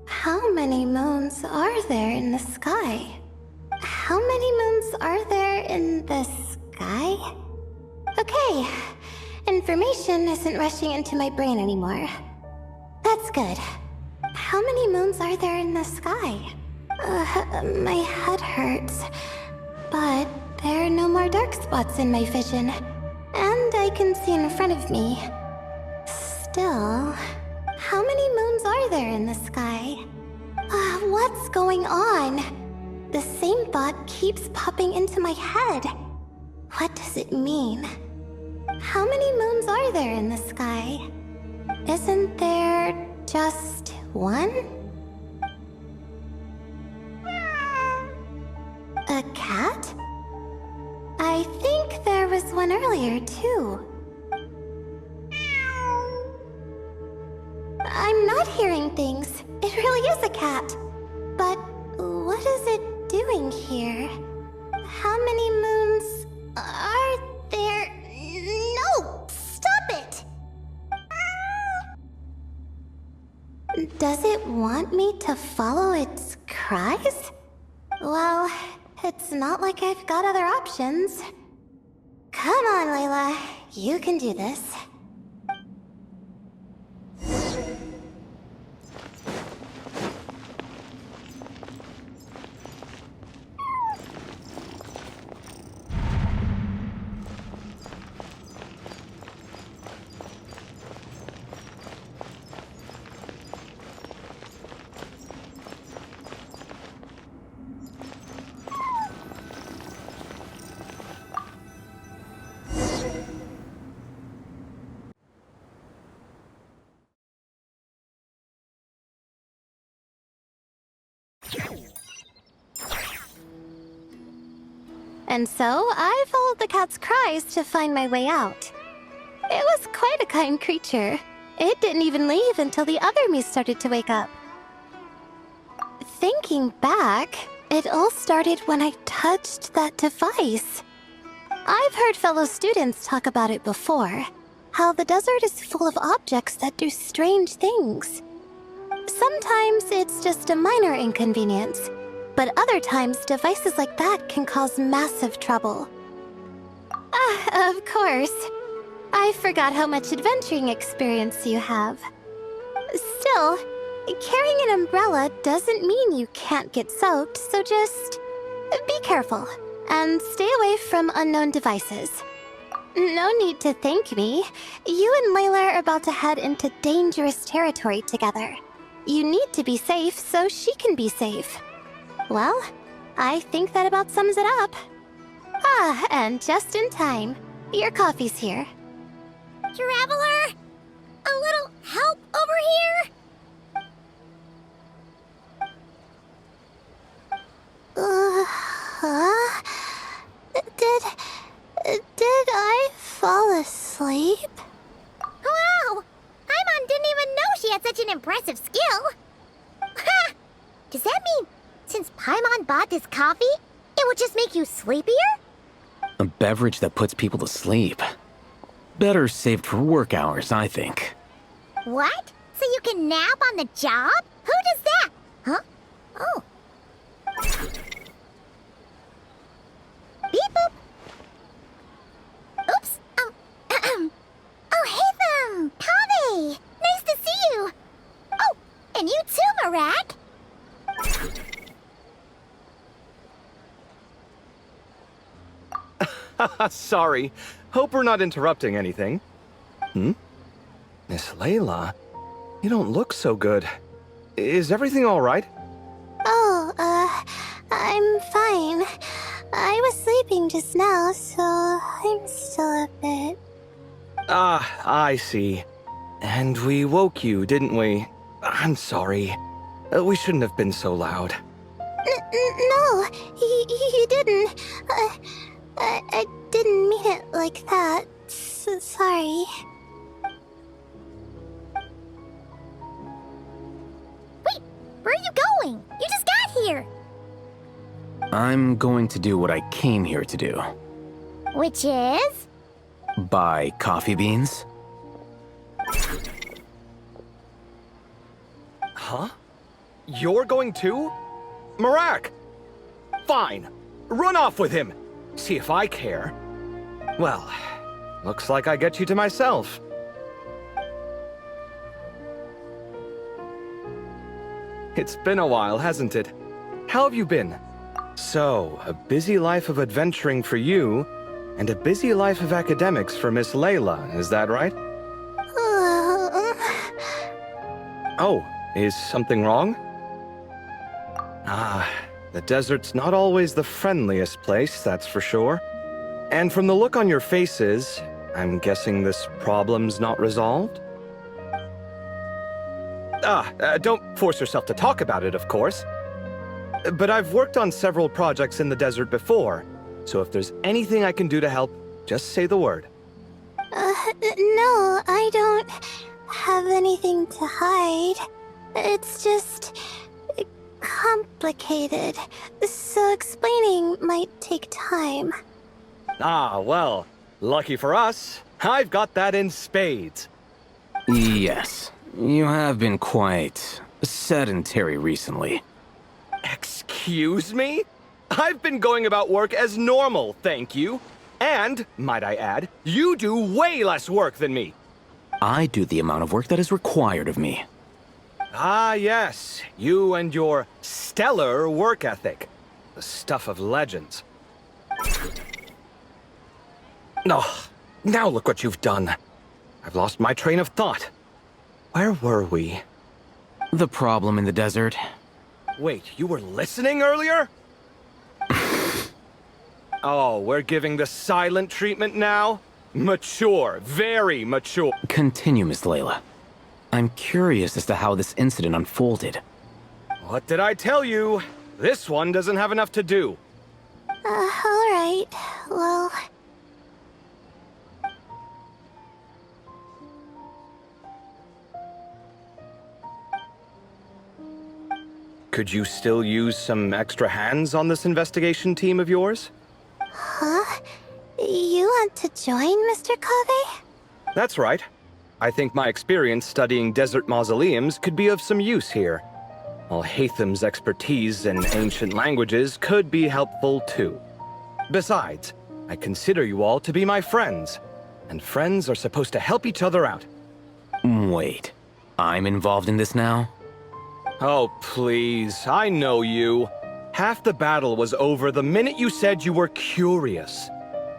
How many moons are there in the sky? How many moons are there in the sky? Okay, information isn't rushing into my brain anymore. That's good. How many moons are there in the sky? My head hurts. But there are no more dark spots in my vision. And I can see in front of me. Still, how many moons are there in the sky? What's going on? The same thought keeps popping into my head. What does it mean? How many moons are there in the sky? Isn't there just one? A cat? I think there was one one earlier, too. I'm not hearing things. It really is a cat. But what is it doing here? How many moons are there? No! Stop it! Does it want me to follow its cries? Well, it's not like I've got other options. Come on, Layla. You can do this. And so, I followed the cat's cries to find my way out. It was quite a kind creature. It didn't even leave until the other Mies started to wake up. Thinking back, it all started when I touched that device. I've heard fellow students talk about it before, how the desert is full of objects that do strange things. Sometimes it's just a minor inconvenience, but other times devices like that can cause massive trouble. Ah, of course. I forgot how much adventuring experience you have. Still, carrying an umbrella doesn't mean you can't get soaked, so just be careful and stay away from unknown devices. No need to thank me. You and Layla are about to head into dangerous territory together. You need to be safe so she can be safe. Well, I think that about sums it up. Ah, and just in time. Your coffee's here. Traveler! A little help over here? Did I fall asleep? Wow! Paimon didn't even know she had such an impressive skill. Ha! Does that mean since Paimon bought this coffee, it would just make you sleepier? A beverage that puts people to sleep. Better saved for work hours, I think. What? So you can nap on the job? Who does that? Huh? Oh. Beep boop. Oops. Oh, hey them! Kave! Nice to see you! Oh, and you too, Marak! Sorry. Hope we're not interrupting anything. Miss Layla, you don't look so good. Is everything all right? Oh, I'm fine. I was sleeping just now, so I'm still a bit... Ah, I see. And we woke you, didn't we? I'm sorry. We shouldn't have been so loud. No, you didn't. I didn't mean it like that. Sorry. Wait, where are you going? You just got here. I'm going to do what I came here to do. Which is? Buy coffee beans. Huh? You're going too? Marak! Fine. Run off with him. See if I care. Well, looks like I get you to myself. It's been a while, hasn't it? How have you been? So, a busy life of adventuring for you, and a busy life of academics for Miss Layla, is that right? Oh, is something wrong? Ah, the desert's not always the friendliest place, that's for sure. And from the look on your faces, I'm guessing this problem's not resolved? Don't force yourself to talk about it, of course. But I've worked on several projects in the desert before, so if there's anything I can do to help, Just say the word. No, I don't have anything to hide. It's just complicated, so explaining might take time. Ah, well, lucky for us, I've got that in spades. Yes, you have been quite sedentary recently. Excuse me? I've been going about work as normal, thank you. And, might I add, you do way less work than me. I do the amount of work that is required of me. Ah, yes, you and your stellar work ethic. The stuff of legends. Oh, now look what you've done. I've lost my train of thought. Where were we? The problem in the desert. Wait, you were listening earlier? Oh, we're giving the silent treatment now? Mature, very mature. Continue, Miss Layla. I'm curious as to how this incident unfolded. What did I tell you? This one doesn't have enough to do. Alright. Well... Could you still use some extra hands on this investigation team of yours? Huh? You want to join, Mr. Kave? That's right. I think my experience studying desert mausoleums could be of some use here. While Hatham's expertise in ancient languages could be helpful too. Besides, I consider you all to be my friends, and friends are supposed to help each other out. Wait, I'm involved in this now? Oh, please, I know you. Half the battle was over the minute you said you were curious.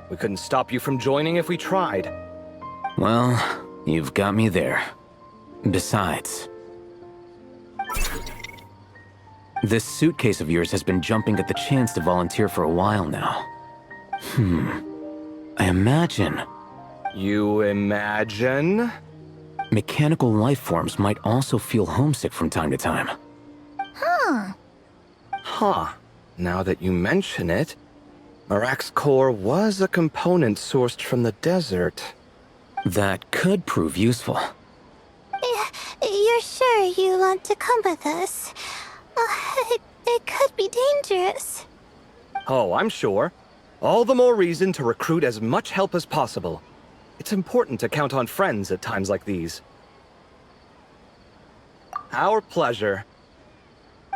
We couldn't stop you from joining if we tried. Well, you've got me there. Besides, this suitcase of yours has been jumping at the chance to volunteer for a while now. I imagine You imagine? mechanical life forms might also feel homesick from time to time. Huh. Now that you mention it, Marak's core was a component sourced from the desert. That could prove useful. You're sure you want to come with us? It could be dangerous. Oh, I'm sure. All the more reason to recruit as much help as possible. It's important to count on friends at times like these. Our pleasure.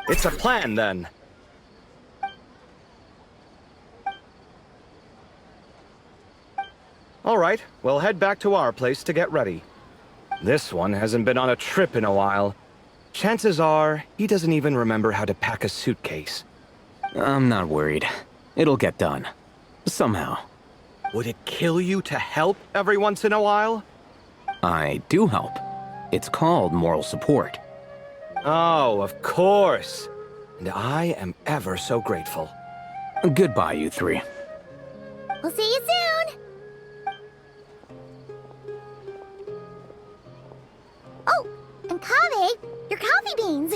It's a plan, then. All right, we'll head back to our place to get ready. This one hasn't been on a trip in a while. Chances are, he doesn't even remember how to pack a suitcase. I'm not worried. It'll get done. Somehow. Would it kill you to help every once in a while? I do help. It's called moral support. Oh, of course. And I am ever so grateful. Goodbye, you three. We'll see you soon! Oh, and Kave, your coffee beans!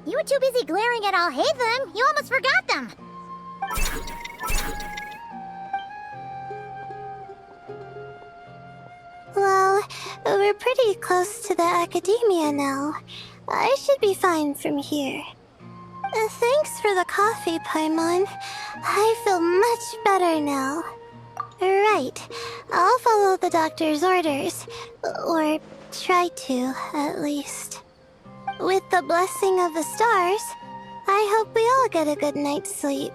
You were too busy glaring at Al-Haytham, you almost forgot them! Well, we're pretty close to the academia now. I should be fine from here. Thanks for the coffee, Paimon. I feel much better now. Right. I'll follow the doctor's orders. Or try to, at least. With the blessing of the stars, I hope we all get a good night's sleep.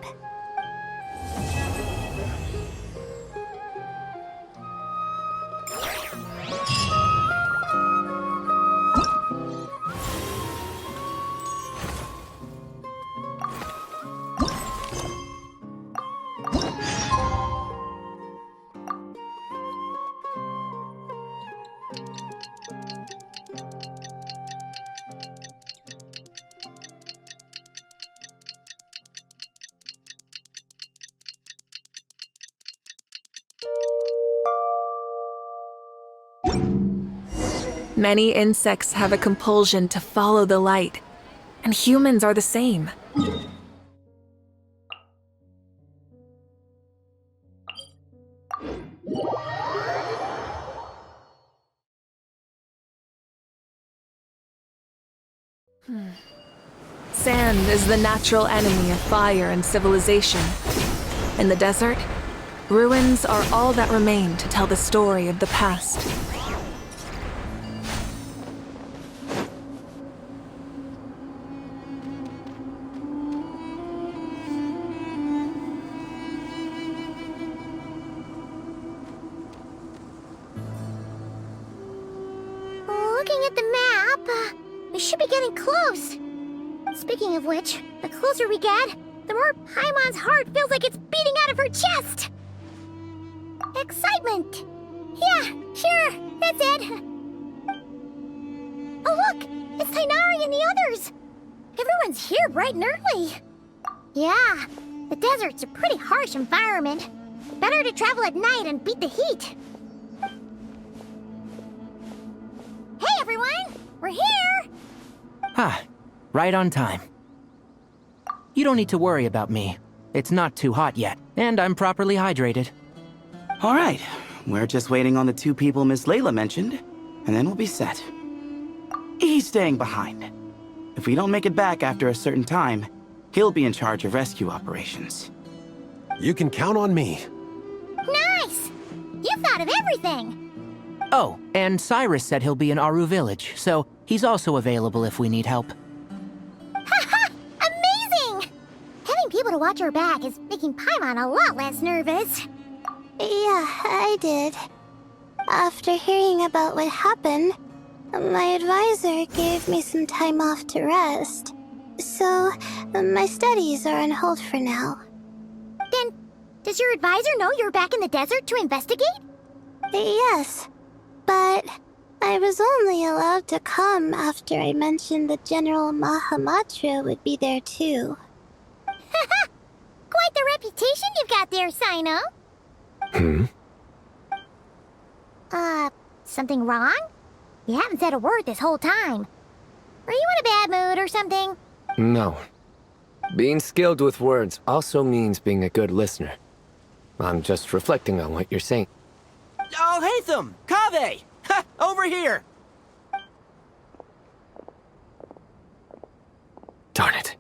Many insects have a compulsion to follow the light, and humans are the same. Sand is the natural enemy of fire and civilization. In the desert, ruins are all that remain to tell the story of the past. Looking at the map, we should be getting close. Speaking of which, the closer we get, the more Paimon's heart feels like it's beating out of her chest. Excitement. Yeah, sure, that's it. Oh look, it's Tighnari and the others. Everyone's here bright and early. Yeah, the desert's a pretty harsh environment. Better to travel at night and beat the heat. Hey everyone, we're here! Ah, right on time. You don't need to worry about me. It's not too hot yet, and I'm properly hydrated. All right, we're just waiting on the 2 people Miss Layla mentioned, and then we'll be set. He's staying behind. If we don't make it back after a certain time, he'll be in charge of rescue operations. You can count on me. Nice! You thought of everything! Oh, and Cyrus said he'll be in Aru Village, so he's also available if we need help. Haha! Amazing! Having people to watch our back is making Paimon a lot less nervous. Yeah, I did. After hearing about what happened, my advisor gave me some time off to rest. So, my studies are on hold for now. Then, does your advisor know you're back in the desert to investigate? Yes, but I was only allowed to come after I mentioned that General Mahamatra would be there too. Haha! Quite the reputation you've got there, Sino. Something wrong? You haven't said a word this whole time. Are you in a bad mood or something? No. Being skilled with words also means being a good listener. I'm just reflecting on what you're saying. Oh, Hatham! Kaveh! Ha! Over here! Darn it.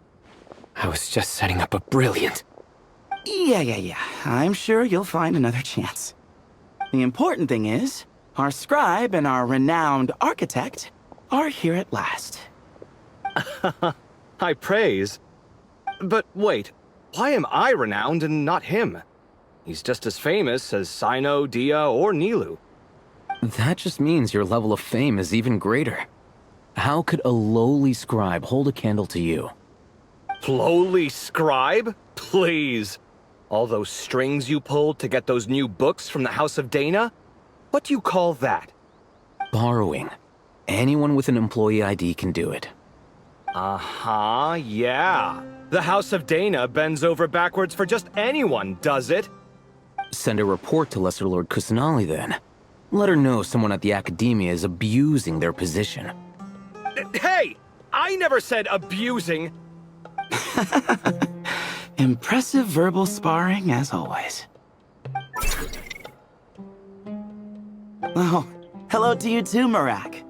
I was just setting up a brilliant... Yeah. I'm sure you'll find another chance. The important thing is, our scribe and our renowned architect are here at last. High praise. But wait, why am I renowned and not him? He's just as famous as Sino, Dia, or Nilu. That just means your level of fame is even greater. How could a lowly scribe hold a candle to you? Lowly scribe? Please. All those strings you pulled to get those new books from the House of Dana? What do you call that? Borrowing. Anyone with an employee ID can do it. Uh-huh, yeah. The House of Dana bends over backwards for just anyone, does it? Send a report to Lesser Lord Kusanali then. Let her know someone at the Academia is abusing their position. Hey! I never said abusing! Impressive verbal sparring, as always. Oh, hello to you too, Marak.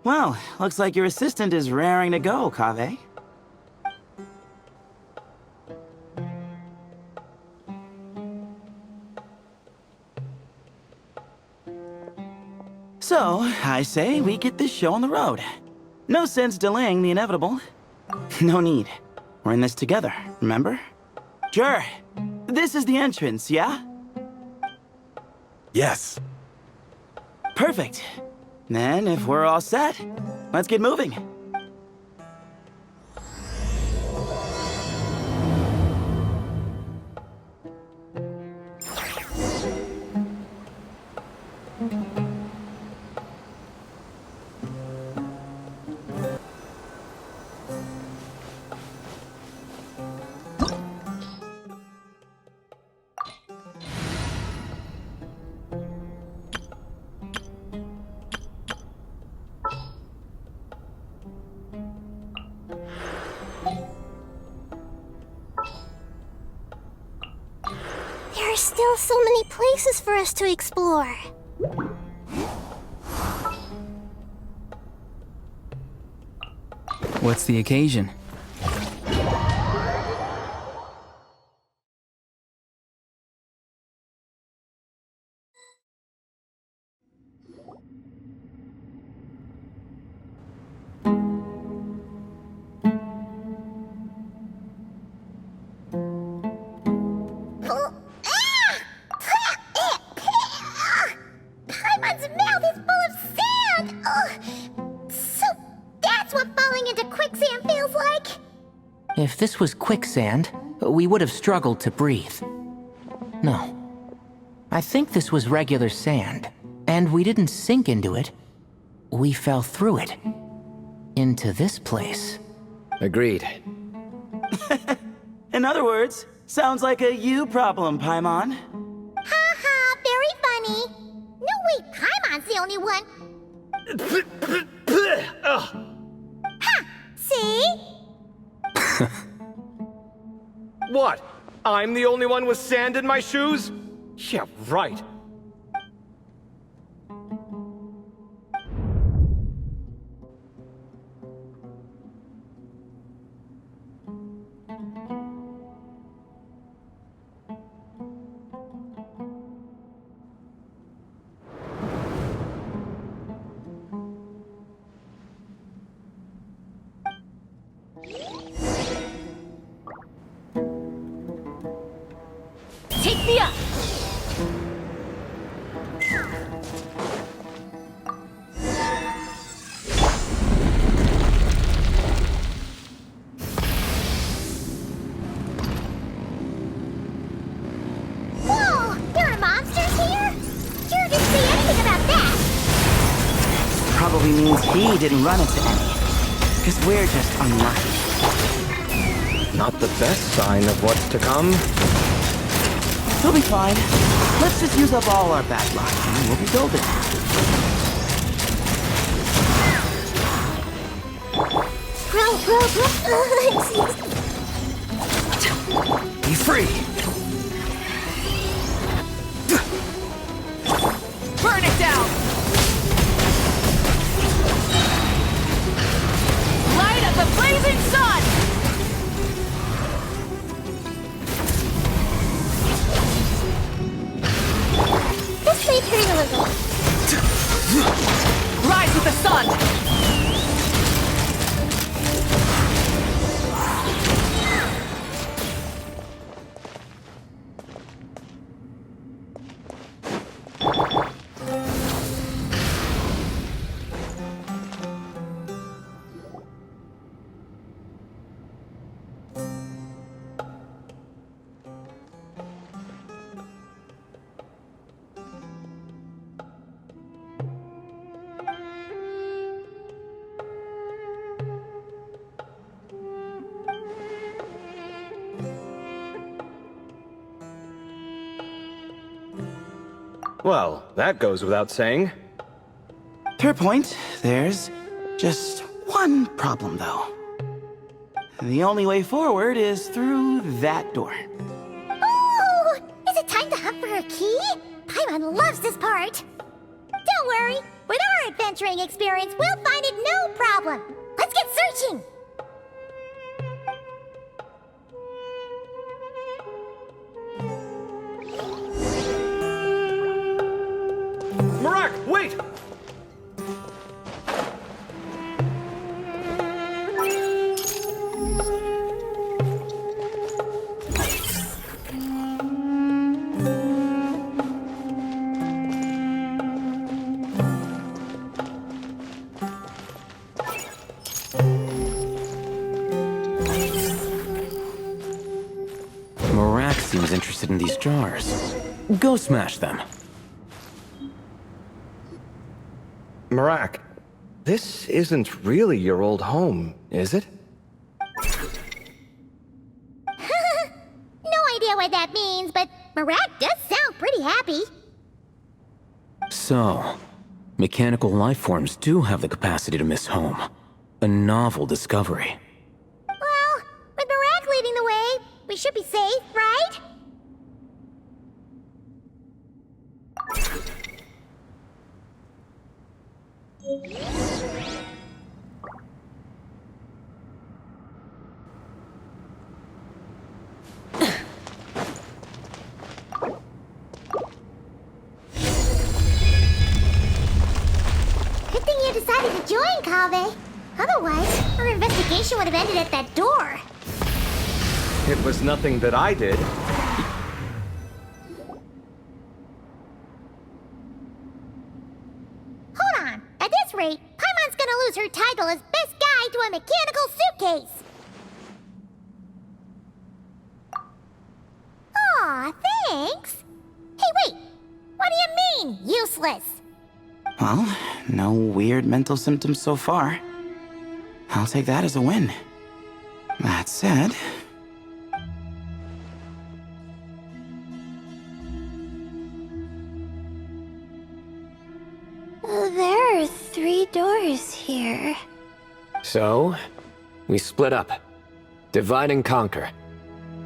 Well, looks like your assistant is raring to go, Kaveh. So, I say we get this show on the road. No sense delaying the inevitable. No need. We're in this together, remember? Sure. This is the entrance, yeah? Yes. Perfect. Then, if we're all set, let's get moving. There are still so many places for us to explore. What's the occasion? Paimon's mouth is full of sand! So that's what falling into quicksand feels like? If this was quicksand, we would have struggled to breathe. No. I think this was regular sand, and we didn't sink into it. We fell through it. Into this place. Agreed. In other words, sounds like a you problem, Paimon. Ha ha, very funny. No way, Paimon's the only one. Ha! See? What? I'm the only one with sand in my shoes? Yeah, right. Take me up! Whoa! There are monsters here? Sure didn't say anything about that. Probably means he didn't run into any. Because we're just unlucky. Not the best sign of what's to come. We'll be fine. Let's just use up all our bad luck and we'll be golden. Be free! Burn it down! Light of the blazing sun! This may hurt a little. Rise with the sun! Well, that goes without saying. Fair point. There's just one problem, though. The only way forward is through that door. Ooh! Is it time to hunt for a key? Paimon loves this part. Don't worry. With our adventuring experience, we'll find it no problem. Let's get searching. Marak, wait! Marak seems interested in these jars. Go smash them. Marak, this isn't really your old home, is it? No idea what that means, but Marak does sound pretty happy. So, mechanical life forms do have the capacity to miss home. A novel discovery. Well, with Marak leading the way, we should be safe, right? you decided to join, Kaveh. Otherwise, our investigation would have ended at that door. It was nothing that I did. Hold on. At this rate, Paimon's gonna lose her title as best guy to a mechanical suitcase. Aw, thanks. Hey, wait. What do you mean, useless? Well, no weird mental symptoms so far. I'll take that as a win. That said... There are 3 doors here. So, we split up. Divide and conquer.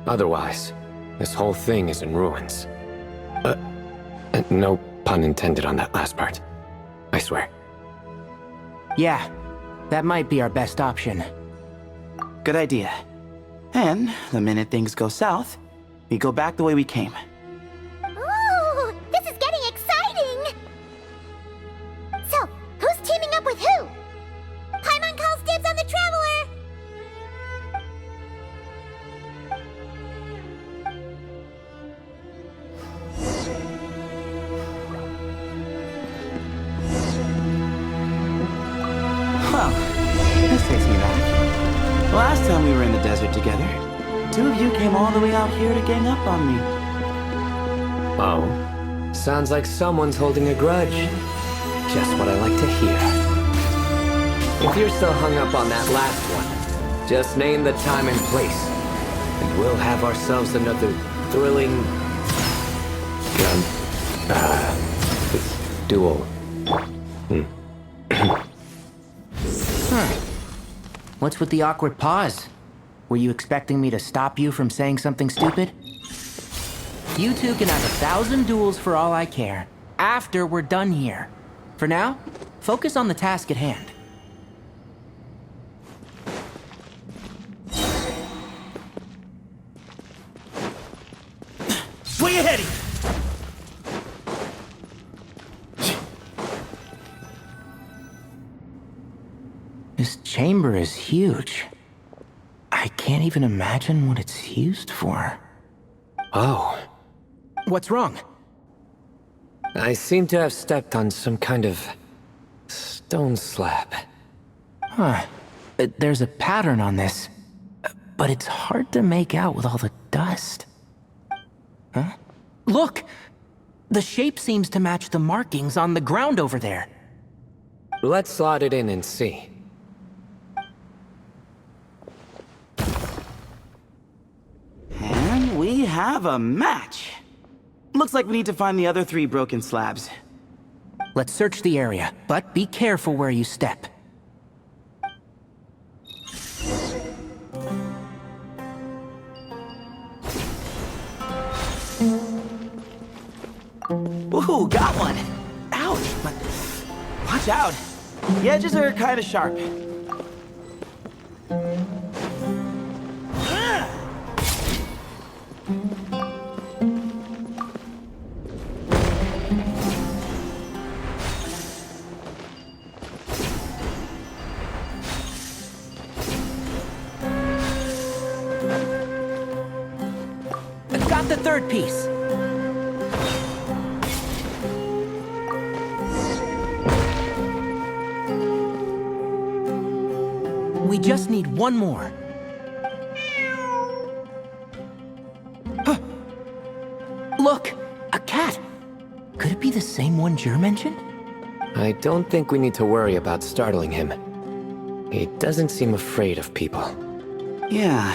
Otherwise, this whole thing is in ruins. No pun intended on that last part. I swear. Yeah, that might be our best option. Good idea. And the minute things go south, we go back the way we came. Ooh, this is getting exciting! So, who's teaming up with who? Paimon calls dibs on the Traveler! Well, this takes me back. Last time we were in the desert together, 2 of you came all the way out here to gang up on me. Oh? Sounds like someone's holding a grudge. Just what I like to hear. If you're still hung up on that last one, just name the time and place, and we'll have ourselves another thrilling... duel. What's with the awkward pause? Were you expecting me to stop you from saying something stupid? You two can have 1,000 duels for all I care, after we're done here. For now, focus on the task at hand. Where you heading? This chamber is huge. I can't even imagine what it's used for. Oh. What's wrong? I seem to have stepped on some kind of... stone slab. Huh. There's a pattern on this, but it's hard to make out with all the dust. Huh? Look! The shape seems to match the markings on the ground over there. Let's slot it in and see. And we have a match. Looks like we need to find the other 3 broken slabs. Let's search the area, but be careful where you step. Ooh, got one! Ouch, but watch out. The edges are kind of sharp. Got the 3rd piece. We just need one more. Huh. Look! A cat! Could it be the same one Jer mentioned? I don't think we need to worry about startling him. He doesn't seem afraid of people. Yeah.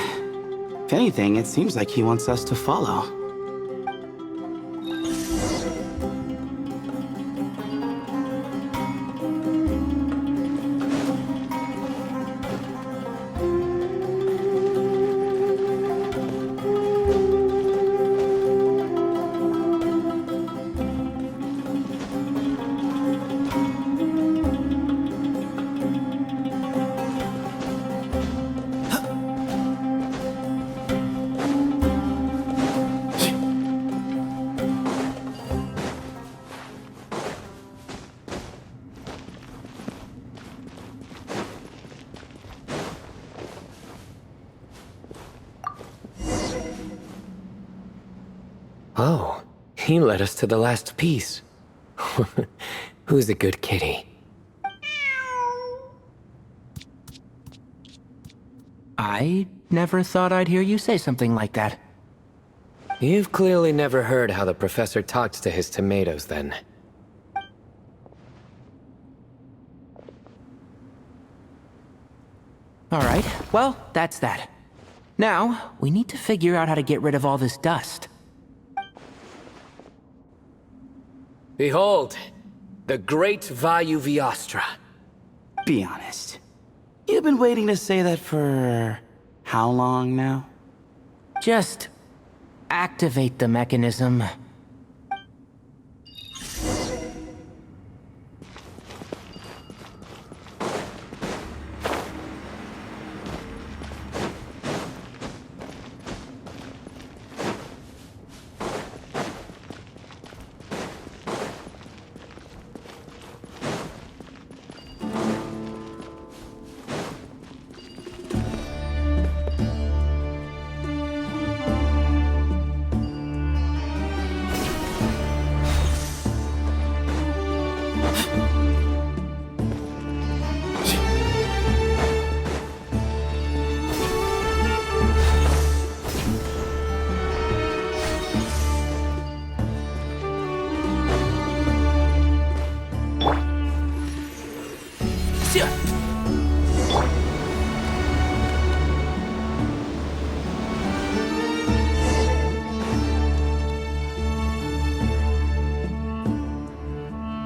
If anything, it seems like he wants us to follow. He led us to the last piece. Who's a good kitty? I never thought I'd hear you say something like that. You've clearly never heard how the professor talks to his tomatoes, then. Alright, well, that's that. Now, we need to figure out how to get rid of all this dust. Behold, the great Vayu Viastra. Be honest. You've been waiting to say that for how long now? Just activate the mechanism.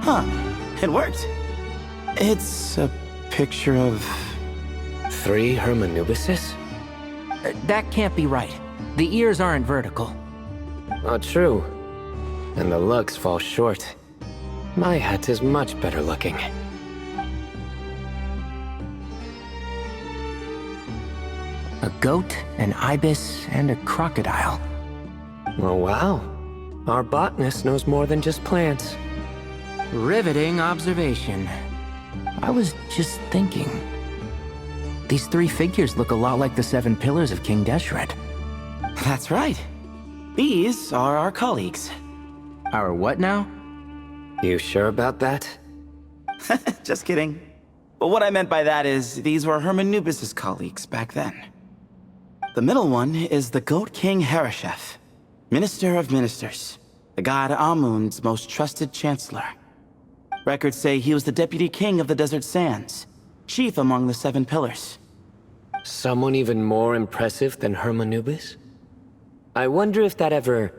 Huh. It worked. It's a picture of... 3 Hermanubises? That can't be right. The ears aren't vertical. Not true. And the looks fall short. My hat is much better looking. A goat, an ibis, and a crocodile. Oh, wow. Our botanist knows more than just plants. Riveting observation. I was just thinking. These 3 figures look a lot like the 7 pillars of King Deshret. That's right. These are our colleagues. Our what now? You sure about that? Just kidding. But what I meant by that is, these were Hermanubis' colleagues back then. The middle one is the Goat King Hereshef, Minister of Ministers, the god Amun's most trusted chancellor. Records say he was the deputy king of the Desert Sands, chief among the 7 pillars. Someone even more impressive than Hermanubis? I wonder if that ever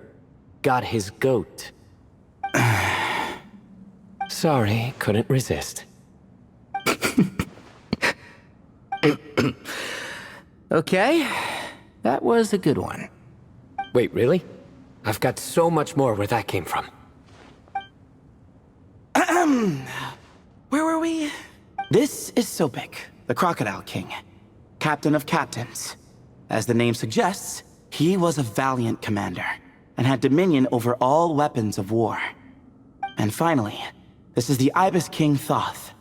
got his goat. Sorry, couldn't resist. Okay, that was a good one. Wait, really? I've got so much more where that came from. Where were we? This is Sopik, the Crocodile King, captain of captains. As the name suggests, he was a valiant commander, and had dominion over all weapons of war. And finally, this is the Ibis King Thoth,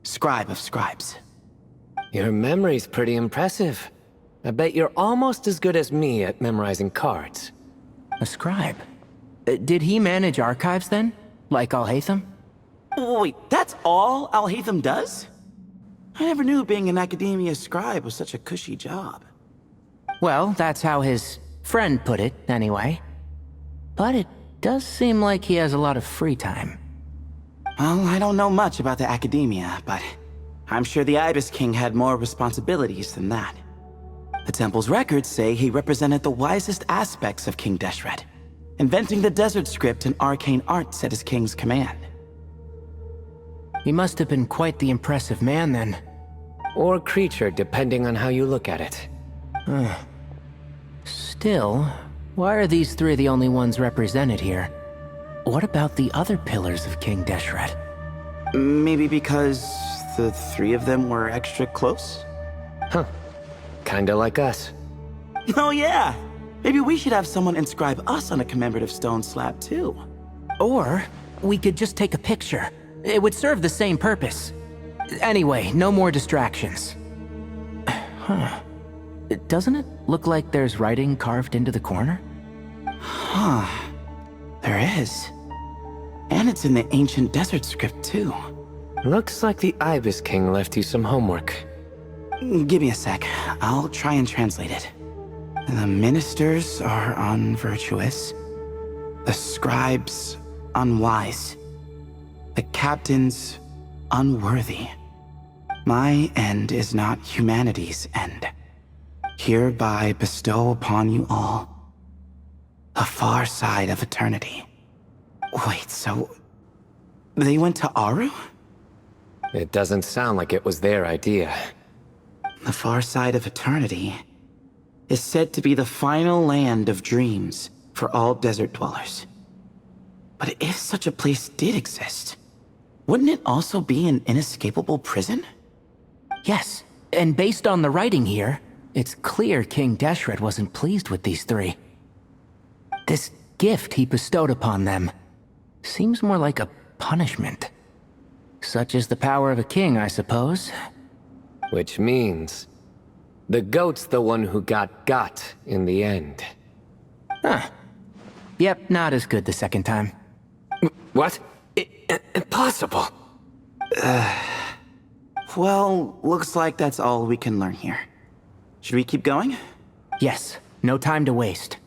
scribe of scribes. Your memory's pretty impressive. I bet you're almost as good as me at memorizing cards. A scribe? Did he manage archives then? Like Alhaitham? Wait, that's all Alhaitham does? I never knew being an academia scribe was such a cushy job. Well, that's how his friend put it, anyway. But it does seem like he has a lot of free time. Well, I don't know much about the academia, but I'm sure the Ibis King had more responsibilities than that. The temple's records say he represented the wisest aspects of King Deshret, inventing the desert script and arcane arts at his king's command. He must have been quite the impressive man, then. Or creature, depending on how you look at it. Still, why are these 3 the only ones represented here? What about the other pillars of King Deshret? Maybe because the 3 of them were extra close? Huh. Kinda like us. Oh yeah! Maybe we should have someone inscribe us on a commemorative stone slab too. Or, we could just take a picture. It would serve the same purpose. Anyway, no more distractions. Huh. Doesn't it look like there's writing carved into the corner? Huh. There is. And it's in the ancient desert script, too. Looks like the Ibis King left you some homework. Give me a sec. I'll try and translate it. The ministers are unvirtuous. The scribes unwise. The captains unworthy. My end is not humanity's end. Hereby bestow upon you all the far side of eternity. Wait, so they went to Aru? It doesn't sound like it was their idea. The far side of eternity is said to be the final land of dreams for all desert dwellers. But if such a place did exist, wouldn't it also be an inescapable prison? Yes, and based on the writing here, it's clear King Deshret wasn't pleased with these three. This gift he bestowed upon them seems more like a punishment. Such is the power of a king, I suppose. Which means the goat's the one who got in the end. Huh. Yep, not as good the second time. What? Impossible. Well, looks like that's all we can learn here. Should we keep going? Yes, no time to waste.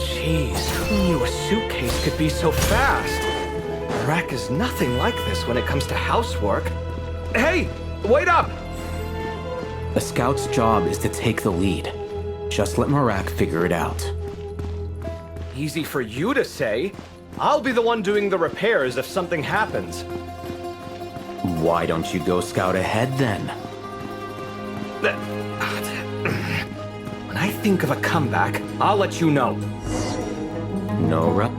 Jeez, who knew a suitcase could be so fast? Marak is nothing like this when it comes to housework. Hey, wait up! A scout's job is to take the lead. Just let Marak figure it out. Easy for you to say. I'll be the one doing the repairs if something happens. Why don't you go scout ahead then? When I think of a comeback, I'll let you know. No rep.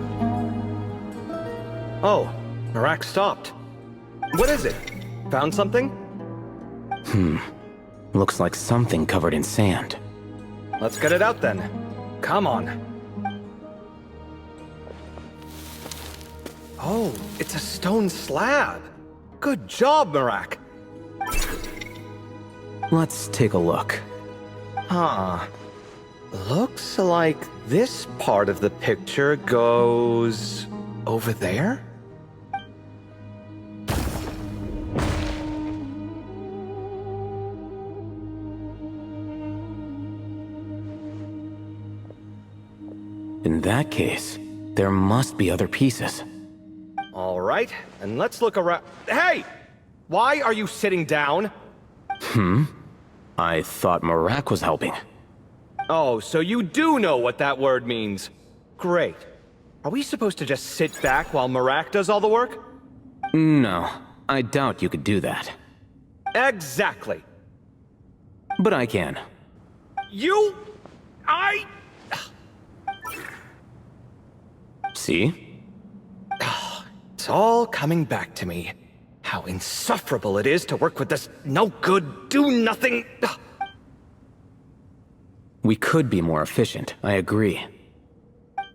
Oh, Marak stopped. What is it? Found something? Looks like something covered in sand. Let's get it out then. Come on. Oh, it's a stone slab. Good job, Marak. Let's take a look. Huh. Looks like this part of the picture goes over there? In that case, there must be other pieces. All right, and let's look around. Hey! Why are you sitting down? I thought Marak was helping. Oh, so you do know what that word means. Great. Are we supposed to just sit back while Marak does all the work? No, I doubt you could do that. Exactly. But I can. See? It's all coming back to me. How insufferable it is to work with this no-good, do-nothing... We could be more efficient, I agree.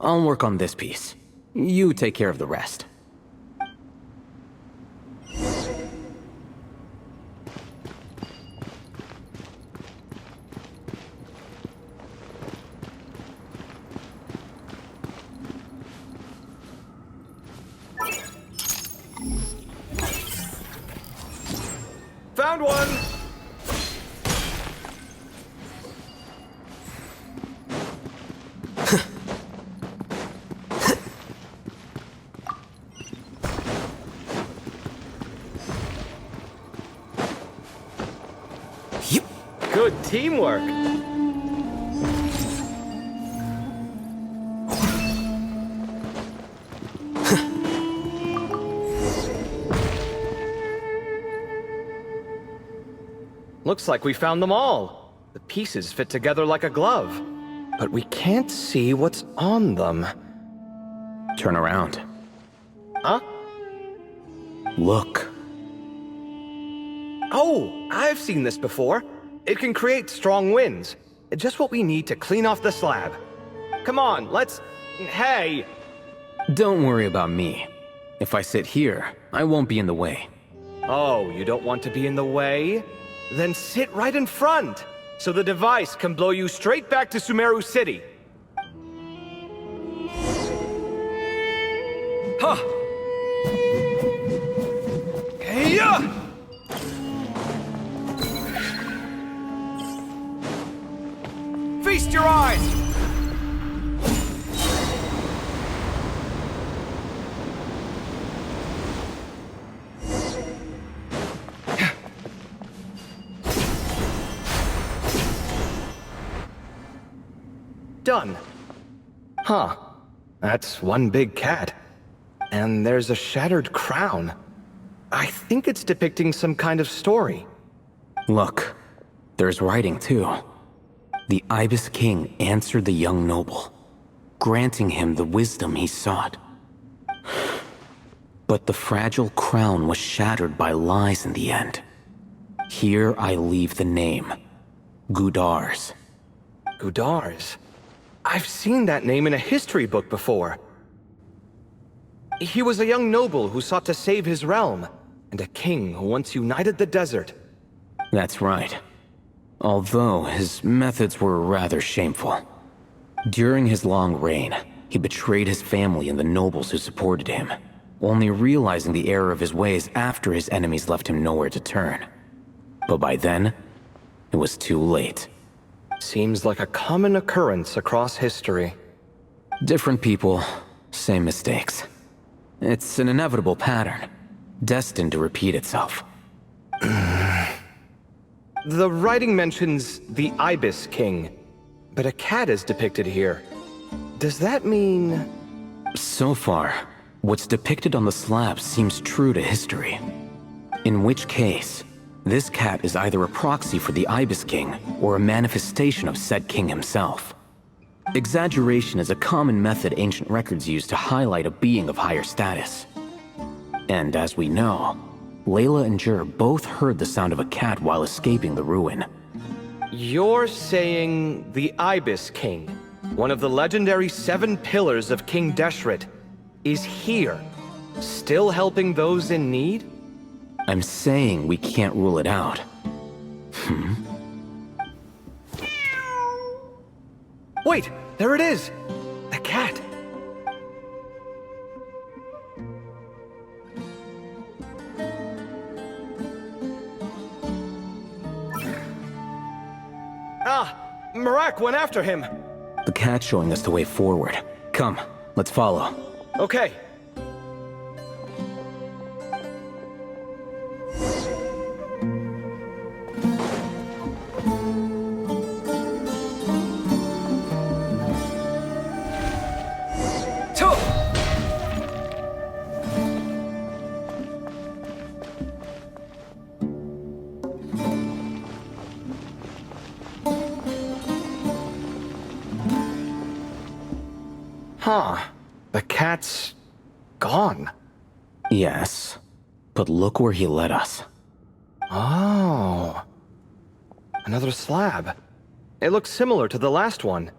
I'll work on this piece. You take care of the rest. Found one! Good teamwork. Looks like we found them all. The pieces fit together like a glove. but we can't see what's on them. Turn around. Huh? Look. Oh, I've seen this before. It can create strong winds. Just what we need to clean off the slab. Come on, let's... Hey! Don't worry about me. If I sit here, I won't be in the way. Oh, you don't want to be in the way? Then sit right in front, so the device can blow you straight back to Sumeru City. Huh! Hey-ya! Feast your eyes! Done. Huh. That's one big cat. And there's a shattered crown. I think it's depicting some kind of story. Look, there's writing too. The Ibis King answered the young noble, granting him the wisdom he sought. But the fragile crown was shattered by lies in the end. Here I leave the name, Gudars. Gudars? I've seen that name in a history book before. He was a young noble who sought to save his realm, and a king who once united the desert. That's right. Although his methods were rather shameful. During his long reign, he betrayed his family and the nobles who supported him, only realizing the error of his ways after his enemies left him nowhere to turn. But by then, it was too late. Seems like a common occurrence across history. Different people, same mistakes. It's an inevitable pattern, destined to repeat itself. The writing mentions the Ibis King, but a cat is depicted here. Does that mean... So far, what's depicted on the slab seems true to history. In which case, this cat is either a proxy for the Ibis King or a manifestation of said king himself. Exaggeration is a common method ancient records use to highlight a being of higher status. And as we know, Layla and Jur both heard the sound of a cat while escaping the ruin. You're saying the Ibis King, one of the legendary 7 pillars of King Deshret, is here, still helping those in need? I'm saying we can't rule it out. Wait, there it is! The cat! Ah! Marak went after him! The cat's showing us the way forward. Come, let's follow. Okay. Huh. The cat's... gone. Yes, but look where he led us. Oh. Another slab. It looks similar to the last one.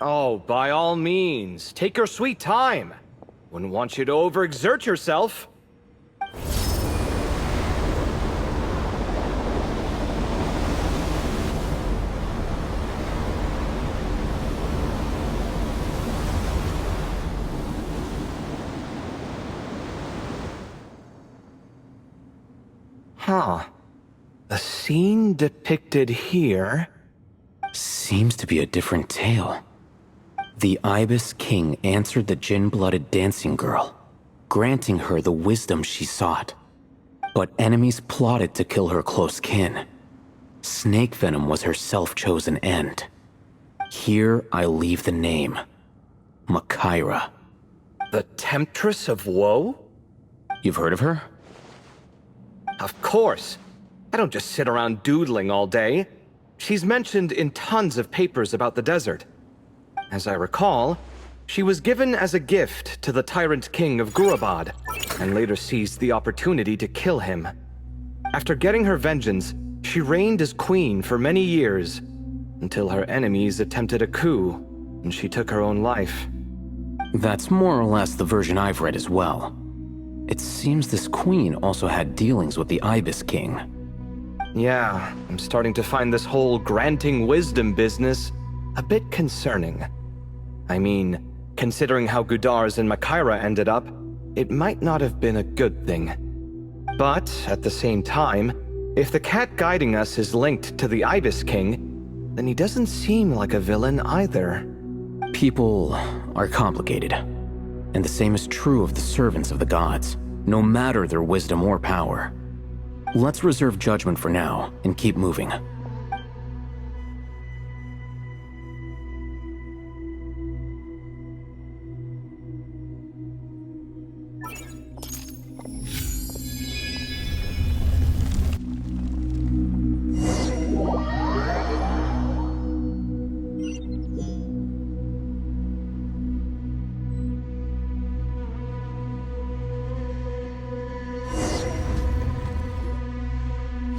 Oh, by all means, take your sweet time. Wouldn't want you to overexert yourself. Huh. The scene depicted here... Seems to be a different tale. The Ibis King answered the Jinn-blooded dancing girl, granting her the wisdom she sought. But enemies plotted to kill her close kin. Snake venom was her self-chosen end. Here I leave the name. Makaira. The Temptress of Woe? You've heard of her? Of course. I don't just sit around doodling all day. She's mentioned in tons of papers about the desert. As I recall, she was given as a gift to the tyrant king of Gurabad, and later seized the opportunity to kill him. After getting her vengeance, she reigned as queen for many years, until her enemies attempted a coup, and she took her own life. That's more or less the version I've read as well. It seems this queen also had dealings with the Ibis King. Yeah, I'm starting to find this whole granting wisdom business a bit concerning. I mean, considering how Gudars and Makaira ended up, it might not have been a good thing. But, at the same time, if the cat guiding us is linked to the Ibis King, then he doesn't seem like a villain either. People are complicated, and the same is true of the servants of the gods, no matter their wisdom or power. Let's reserve judgment for now and keep moving.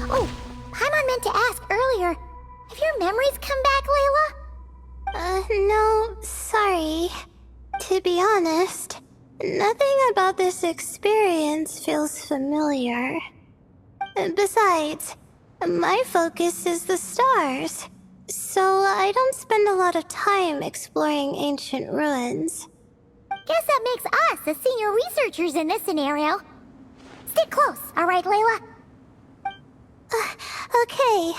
Oh, Paimon meant to ask earlier. Have your memories come back, Layla? No, sorry. To be honest, nothing about this experience feels familiar. Besides, my focus is the stars, so I don't spend a lot of time exploring ancient ruins. Guess that makes us the senior researchers in this scenario. Stick close, alright, Layla? Okay.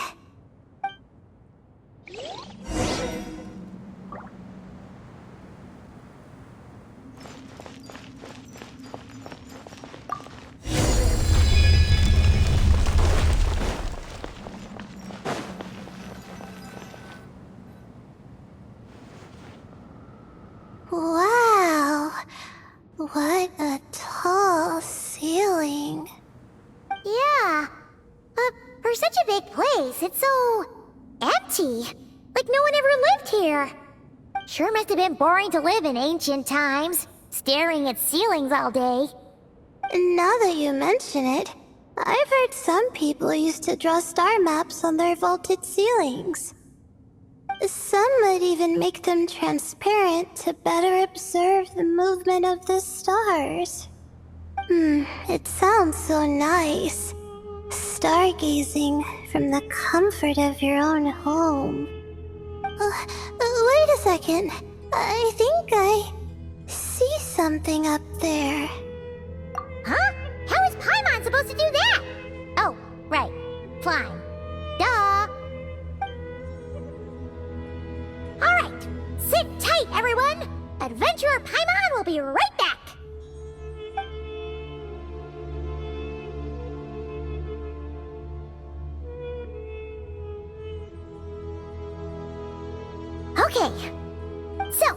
Wow. What a tall ceiling. Yeah. For such a big place, it's so empty. Like no one ever lived here. Sure must have been boring to live in ancient times, staring at ceilings all day. Now that you mention it, I've heard some people used to draw star maps on their vaulted ceilings. Some might even make them transparent to better observe the movement of the stars. It sounds so nice. Stargazing from the comfort of your own home. Wait a second. I think I see something up there. Huh? How is Paimon supposed to do that? Oh, right. Flying. Duh. Alright. Sit tight, everyone. Adventurer Paimon will be right back. Okay, so,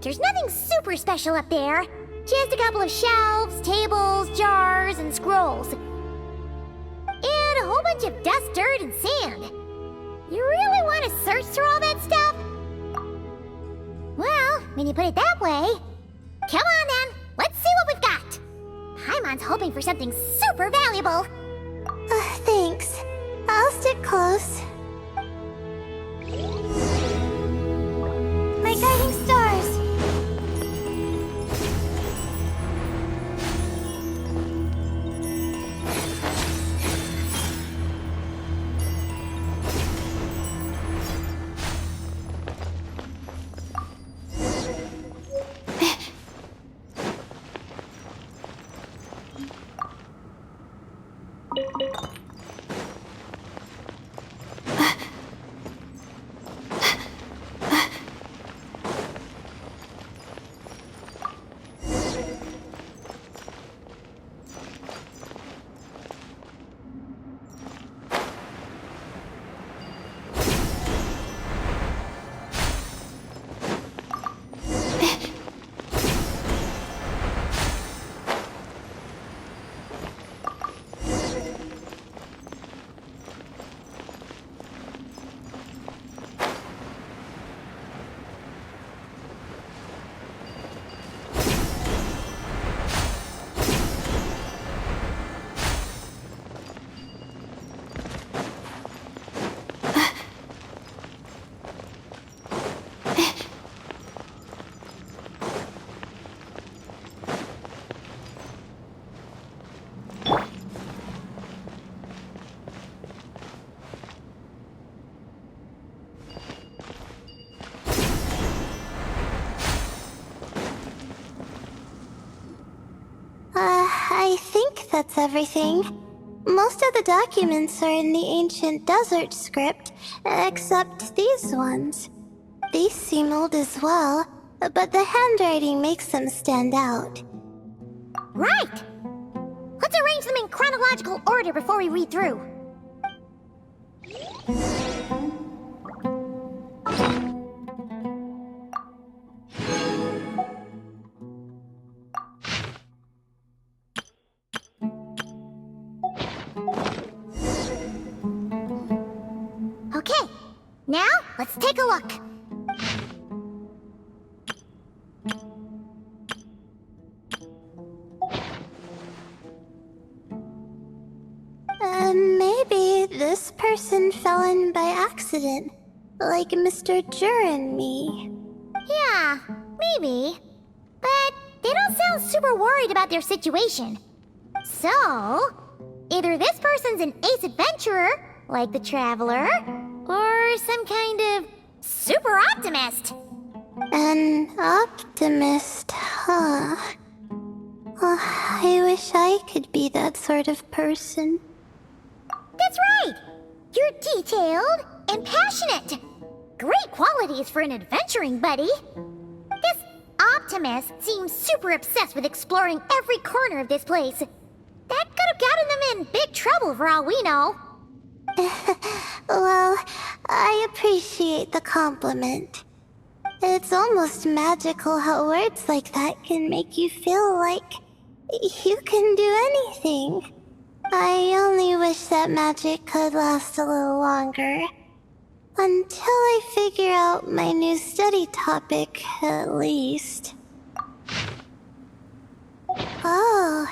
there's nothing super special up there. Just a couple of shelves, tables, jars, and scrolls. And a whole bunch of dust, dirt, and sand. You really want to search through all that stuff? Well, when you put it that way... Come on then, let's see what we've got. Paimon's hoping for something super valuable. Thanks. I'll stick close. My guiding stars! that's everything. Most of the documents are in the ancient desert script, except these ones. These seem old as well, but the handwriting makes them stand out. Right! Let's arrange them in chronological order before we read through. Okay, now let's take a look. Maybe this person fell in by accident, like Mr. Jur and me. Yeah, maybe. But they don't sound super worried about their situation. So, either this person's an ace adventurer, like the Traveler, or some kind of super optimist. An optimist, huh? Oh, I wish I could be that sort of person. That's right! You're detailed and passionate. Great qualities for an adventuring buddy. This optimist seems super obsessed with exploring every corner of this place. That could have gotten them in big trouble for all we know. Well, I appreciate the compliment. It's almost magical how words like that can make you feel like you can do anything. I only wish that magic could last a little longer. Until I figure out my new study topic, at least. Oh,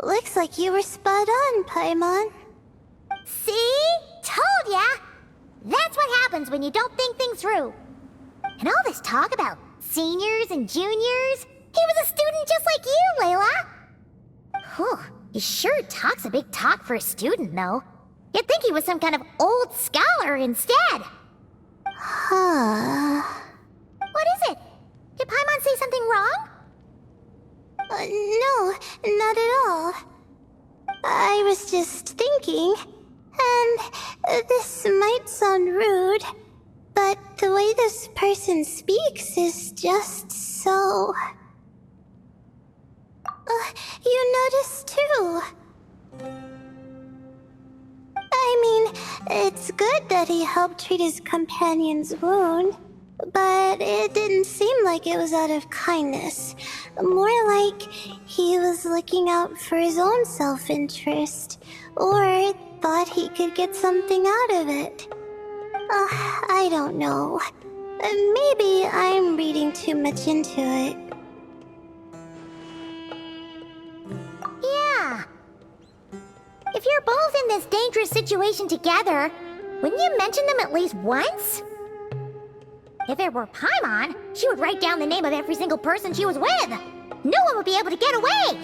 looks like you were spot on, Paimon. See? Told ya! That's what happens when you don't think things through. And all this talk about seniors and juniors, he was a student just like you, Layla. Whew, he sure talks a big talk for a student, though. You'd think he was some kind of old scholar instead. Huh. What is it? Did Paimon say something wrong? No, not at all. I was just thinking, and this might sound rude, but the way this person speaks is just so... you notice too. I mean, it's good that he helped treat his companion's wound, but it didn't seem like it was out of kindness. More like he was looking out for his own self-interest, or thought he could get something out of it. I don't know. Maybe I'm reading too much into it. Yeah. If you're both in this dangerous situation together, wouldn't you mention them at least once? If it were Paimon, she would write down the name of every single person she was with. No one would be able to get away.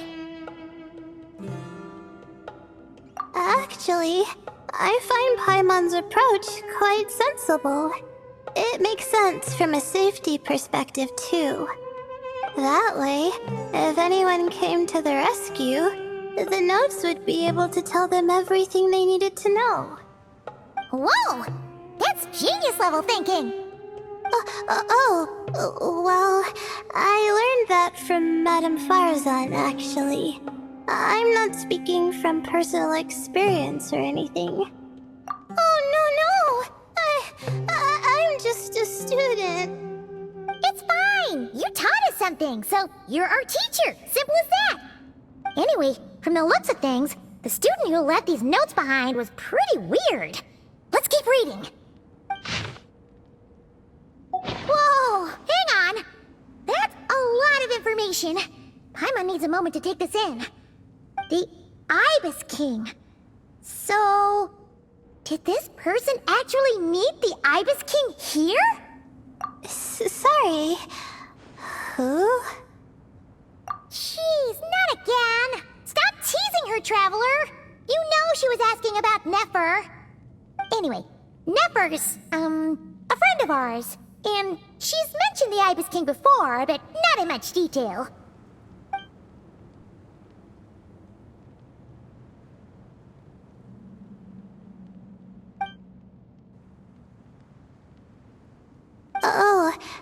Actually, I find Paimon's approach quite sensible. It makes sense from a safety perspective, too. That way, if anyone came to the rescue, the notes would be able to tell them everything they needed to know. Whoa! That's genius-level thinking! Well, I learned that from Madame Farazan, actually. I'm not speaking from personal experience or anything. Oh, no! I'm just a student. It's fine! You taught us something, so you're our teacher. Simple as that. Anyway, from the looks of things, the student who left these notes behind was pretty weird. Let's keep reading. Whoa! Hang on! That's a lot of information. Paimon needs a moment to take this in. The Ibis King. So... did this person actually meet the Ibis King here? Sorry. Who? Jeez, not again! Stop teasing her, Traveler! You know she was asking about Nefer. Anyway, Nefer's, a friend of ours. And she's mentioned the Ibis King before, but not in much detail.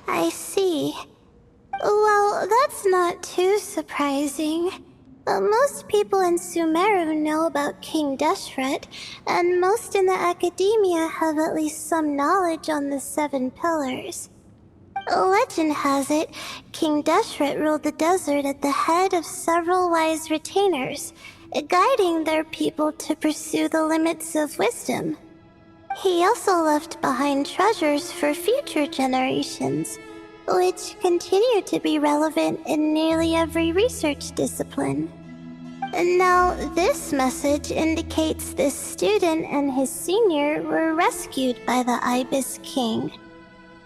I see. Well, that's not too surprising. Most people in Sumeru know about King Deshret, and most in the academia have at least some knowledge on the 7 pillars. Legend has it, King Deshret ruled the desert at the head of several wise retainers, guiding their people to pursue the limits of wisdom. He also left behind treasures for future generations, which continue to be relevant in nearly every research discipline. Now, this message indicates this student and his senior were rescued by the Ibis King.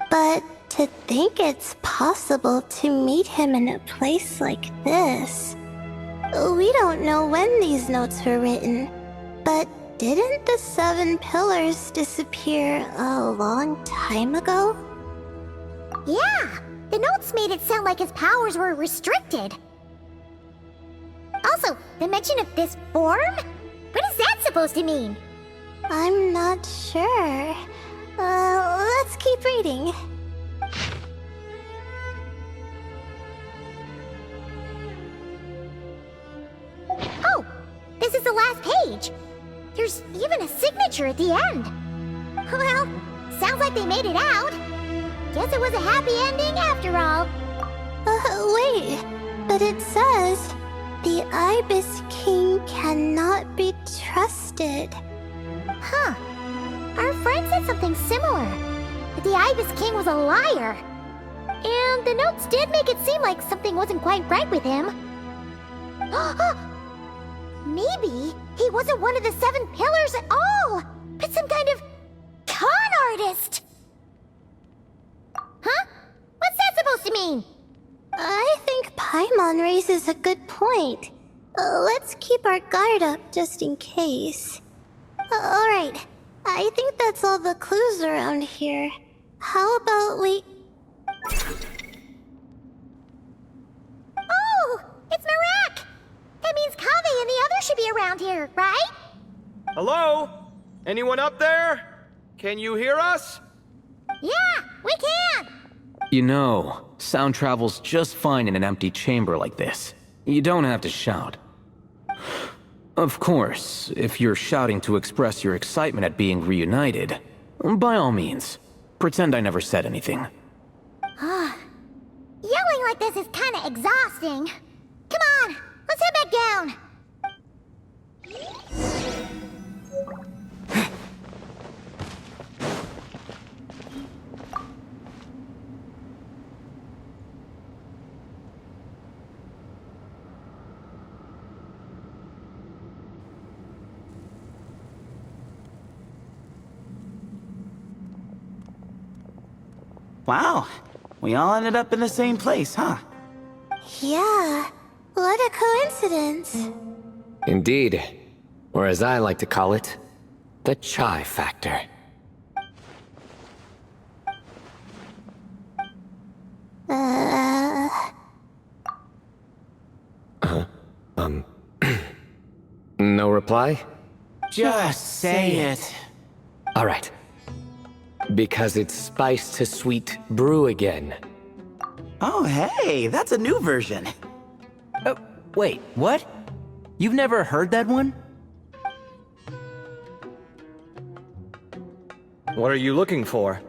But to think it's possible to meet him in a place like this... We don't know when these notes were written, but didn't the 7 pillars disappear a long time ago? Yeah, the notes made it sound like his powers were restricted. Also, the mention of this form? What is that supposed to mean? I'm not sure. Let's keep reading. Oh, this is the last page. There's even a signature at the end. Well, sounds like they made it out. Guess it was a happy ending after all. Wait, but it says, the Ibis King cannot be trusted. Huh. Our friend said something similar. That the Ibis King was a liar. And the notes did make it seem like something wasn't quite right with him. Maybe he wasn't one of the 7 pillars at all, but some kind of con artist. Huh? What's that supposed to mean? I think Paimon raises a good point. Let's keep our guard up just in case. Alright, I think that's all the clues around here. How about we... Oh! It's Marak! That means Kaveh and the others should be around here, right? Hello? Anyone up there? Can you hear us? Yeah, we can! You know, sound travels just fine in an empty chamber like this. You don't have to shout. Of course, if you're shouting to express your excitement at being reunited, by all means, pretend I never said anything. Yelling like this is kinda exhausting. Come on, let's head back down. Wow, we all ended up in the same place, huh? Yeah, what a coincidence. Indeed. Or as I like to call it, the chai factor. No reply? Just say it. All right. Because it's spice to sweet brew again. Oh, hey, that's a new version. Wait, what? You've never heard that one? What are you looking for?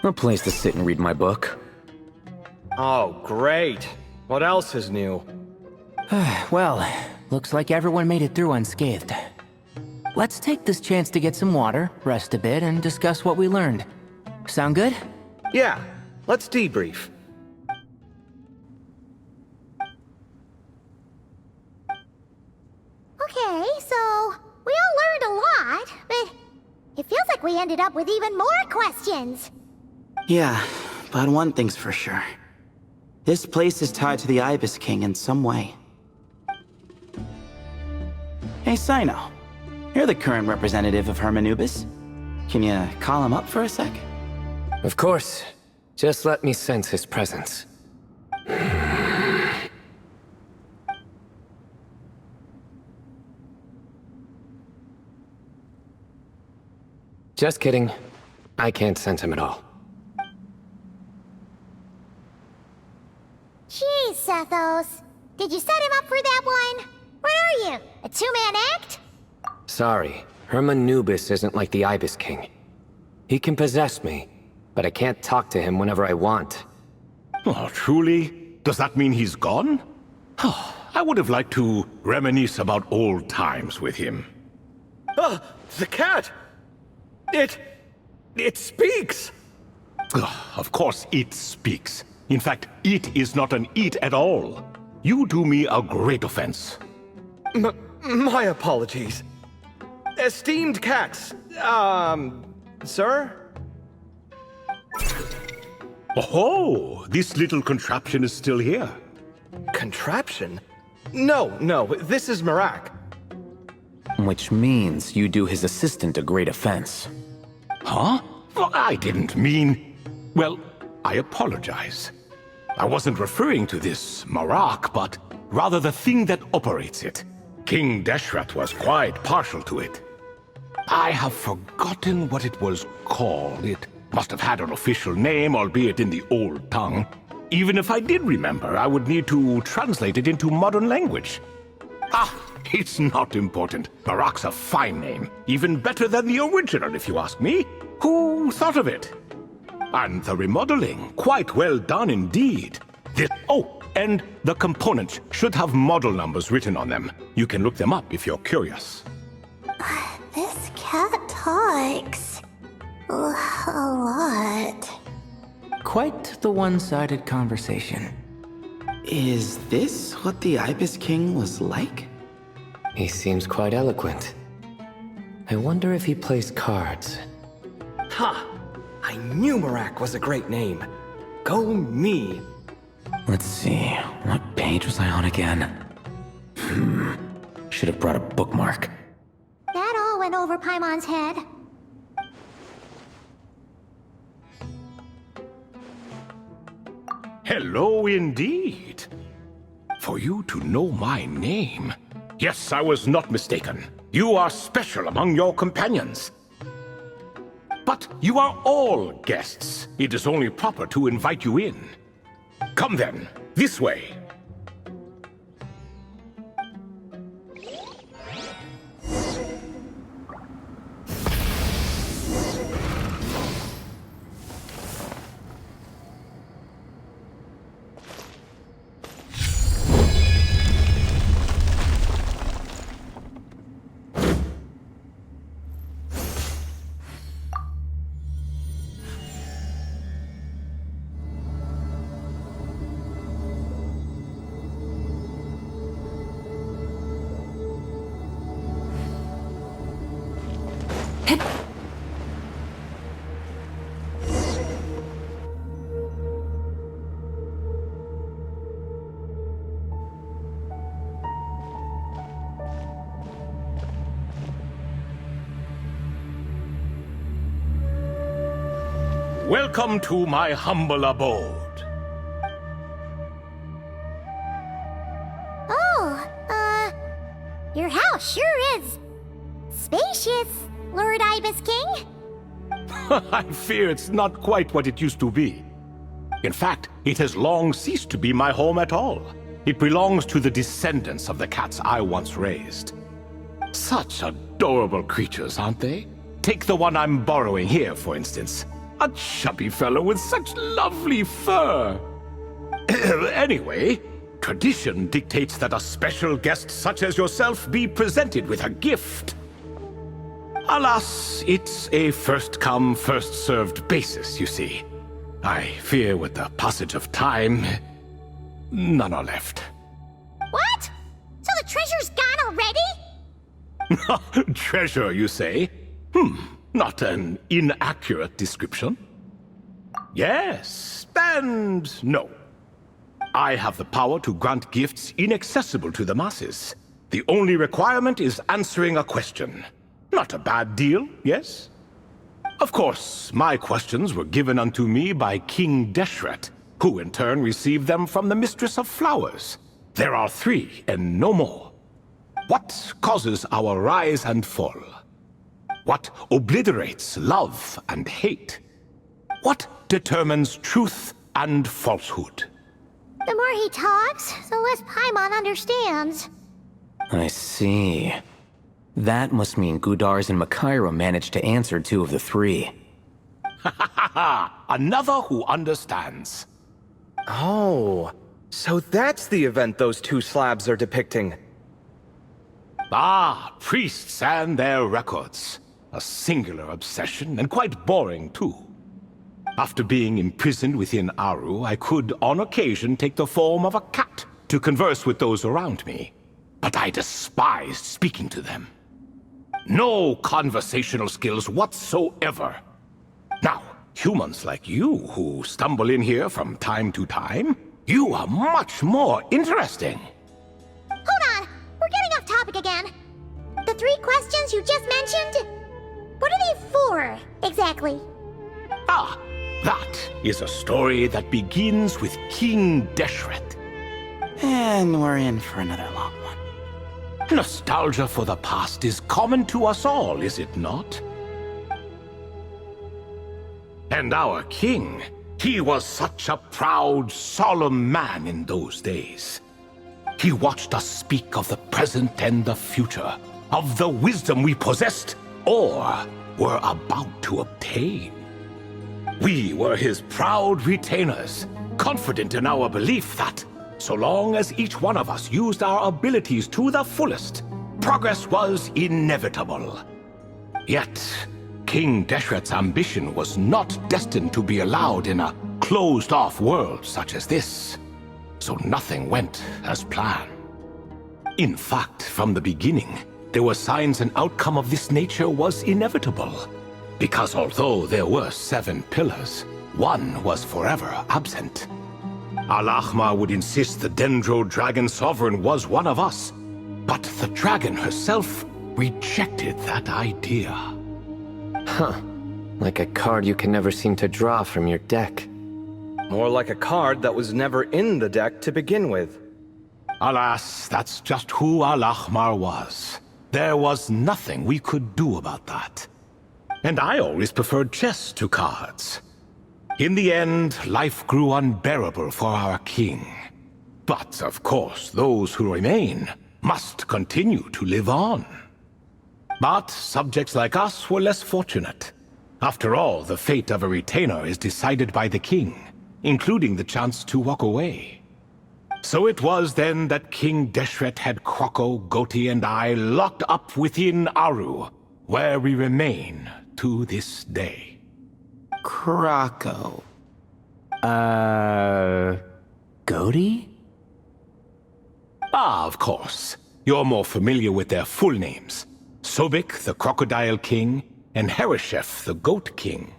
A place to sit and read my book. Oh, great. What else is new? Well, looks like everyone made it through unscathed. Let's take this chance to get some water, rest a bit, and discuss what we learned. Sound good? Yeah, let's debrief. Okay, so we all learned a lot, but it feels like we ended up with even more questions. Yeah, but one thing's for sure. This place is tied to the Ibis King in some way. Hey, Sino. You're the current representative of Hermanubis. Can you call him up for a sec? Of course. Just let me sense his presence. Just kidding. I can't sense him at all. Sethos. Did you set him up for that one? What are you, a two-man act? Sorry, Herman Nubis isn't like the Ibis King. He can possess me, but I can't talk to him whenever I want. Oh, truly? Does that mean he's gone? Oh, I would have liked to reminisce about old times with him. Ah, the cat! It speaks! Of course it speaks. In fact, it is not an it at all. You do me a great offense. My apologies. Esteemed cats, sir? Oh, this little contraption is still here. Contraption? No, this is Marak. Which means you do his assistant a great offense. Huh? Well, I didn't mean... Well, I apologize. I wasn't referring to this Marak, but rather the thing that operates it. King Deshret was quite partial to it. I have forgotten what it was called. It must have had an official name, albeit in the old tongue. Even if I did remember, I would need to translate it into modern language. Ah, it's not important. Marak's a fine name. Even better than the original, if you ask me. Who thought of it? And the remodeling, quite well done indeed. Oh, and the components should have model numbers written on them. You can look them up if you're curious. This cat talks a lot. Quite the one-sided conversation. Is this what the Ibis King was like? He seems quite eloquent. I wonder if he plays cards. Ha! I knew Marak was a great name. Go me. Let's see, what page was I on again? Should have brought a bookmark. That all went over Paimon's head. Hello indeed. For you to know my name. Yes, I was not mistaken. You are special among your companions. But you are all guests. It is only proper to invite you in. Come then, this way. Welcome to my humble abode. Your house sure is spacious, Lord Ibis King. I fear it's not quite what it used to be. In fact, it has long ceased to be my home at all. It belongs to the descendants of the cats I once raised. Such adorable creatures, aren't they? Take the one I'm borrowing here, for instance. A chubby fellow with such lovely fur. Anyway, tradition dictates that a special guest such as yourself be presented with a gift. Alas, it's a first-come, first-served basis, you see. I fear with the passage of time, none are left. What? So the treasure's gone already? Treasure, you say? Not an inaccurate description. Yes, and no. I have the power to grant gifts inaccessible to the masses. The only requirement is answering a question. Not a bad deal, yes? Of course, my questions were given unto me by King Deshret, who in turn received them from the Mistress of Flowers. There are 3, and no more. What causes our rise and fall? What obliterates love and hate? What determines truth and falsehood? The more he talks, the less Paimon understands. I see. That must mean Gudars and Makaira managed to answer 2 of the 3. Another who understands. Oh, so that's the event those 2 slabs are depicting. Ah, priests and their records. A singular obsession, and quite boring too. After being imprisoned within Aru, I could, on occasion, take the form of a cat to converse with those around me. But I despised speaking to them. No conversational skills whatsoever. Now, humans like you who stumble in here from time to time, you are much more interesting. Hold on! We're getting off topic again. The 3 questions you just mentioned? What are they for, exactly? Ah, that is a story that begins with King Deshret. And we're in for another long one. Nostalgia for the past is common to us all, is it not? And our king, he was such a proud, solemn man in those days. He watched us speak of the present and the future, of the wisdom we possessed or were about to obtain. We were his proud retainers, confident in our belief that, so long as each one of us used our abilities to the fullest, progress was inevitable. Yet, King Deshret's ambition was not destined to be allowed in a closed-off world such as this, so nothing went as planned. In fact, from the beginning, there were signs an outcome of this nature was inevitable, because although there were 7 pillars, one was forever absent. Al-Ahmar would insist the Dendro Dragon Sovereign was one of us, but the dragon herself rejected that idea. Huh. Like a card you can never seem to draw from your deck. More like a card that was never in the deck to begin with. Alas, that's just who Al-Ahmar was. There was nothing we could do about that. And I always preferred chess to cards. In the end, life grew unbearable for our king. But, of course, those who remain must continue to live on. But subjects like us were less fortunate. After all, the fate of a retainer is decided by the king, including the chance to walk away. So it was then that King Deshret had Kroko, Goti, and I locked up within Aru, where we remain to this day. Kroko. Goti? Ah, of course. You're more familiar with their full names. Sobek, the Crocodile King, and Hereshef, the Goat King.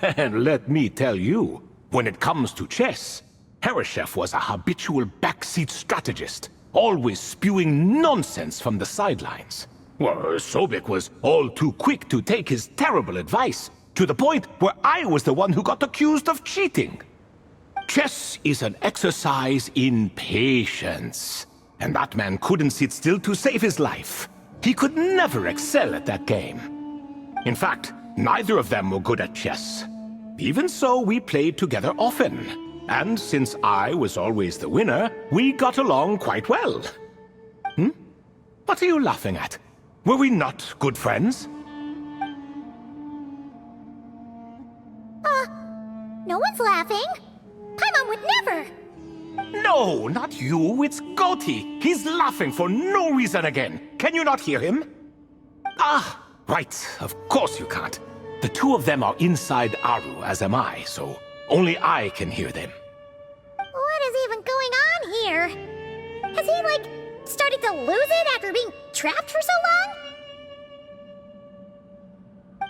And let me tell you, when it comes to chess, Hereshef was a habitual backseat strategist, always spewing nonsense from the sidelines. Well, Sobek was all too quick to take his terrible advice, to the point where I was the one who got accused of cheating. Chess is an exercise in patience, and that man couldn't sit still to save his life. He could never excel at that game. In fact, neither of them were good at chess. Even so, we played together often, and since I was always the winner, we got along quite well. What are you laughing at? Were we not good friends? No one's laughing. Paimon would never. No, not you. It's Goti. He's laughing for no reason again. Can you not hear him? Ah, right. Of course you can't. The two of them are inside Aru, as am I, so only I can hear them. What is even going on here? Has he, like, started to lose it after being trapped for so long?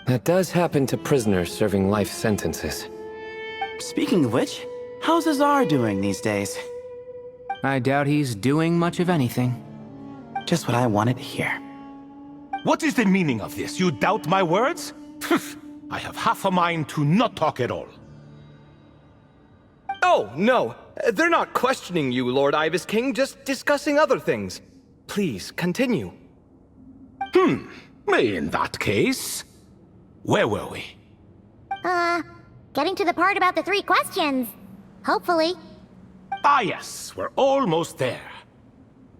That does happen to prisoners serving life sentences. Speaking of which, how's Azar doing these days? I doubt he's doing much of anything. Just what I wanted to hear. What is the meaning of this? You doubt my words? I have half a mind to not talk at all. Oh, no. They're not questioning you, Lord Ibis King, just discussing other things. Please, continue. In that case, where were we? Getting to the part about the 3 questions. Hopefully. Ah yes, we're almost there.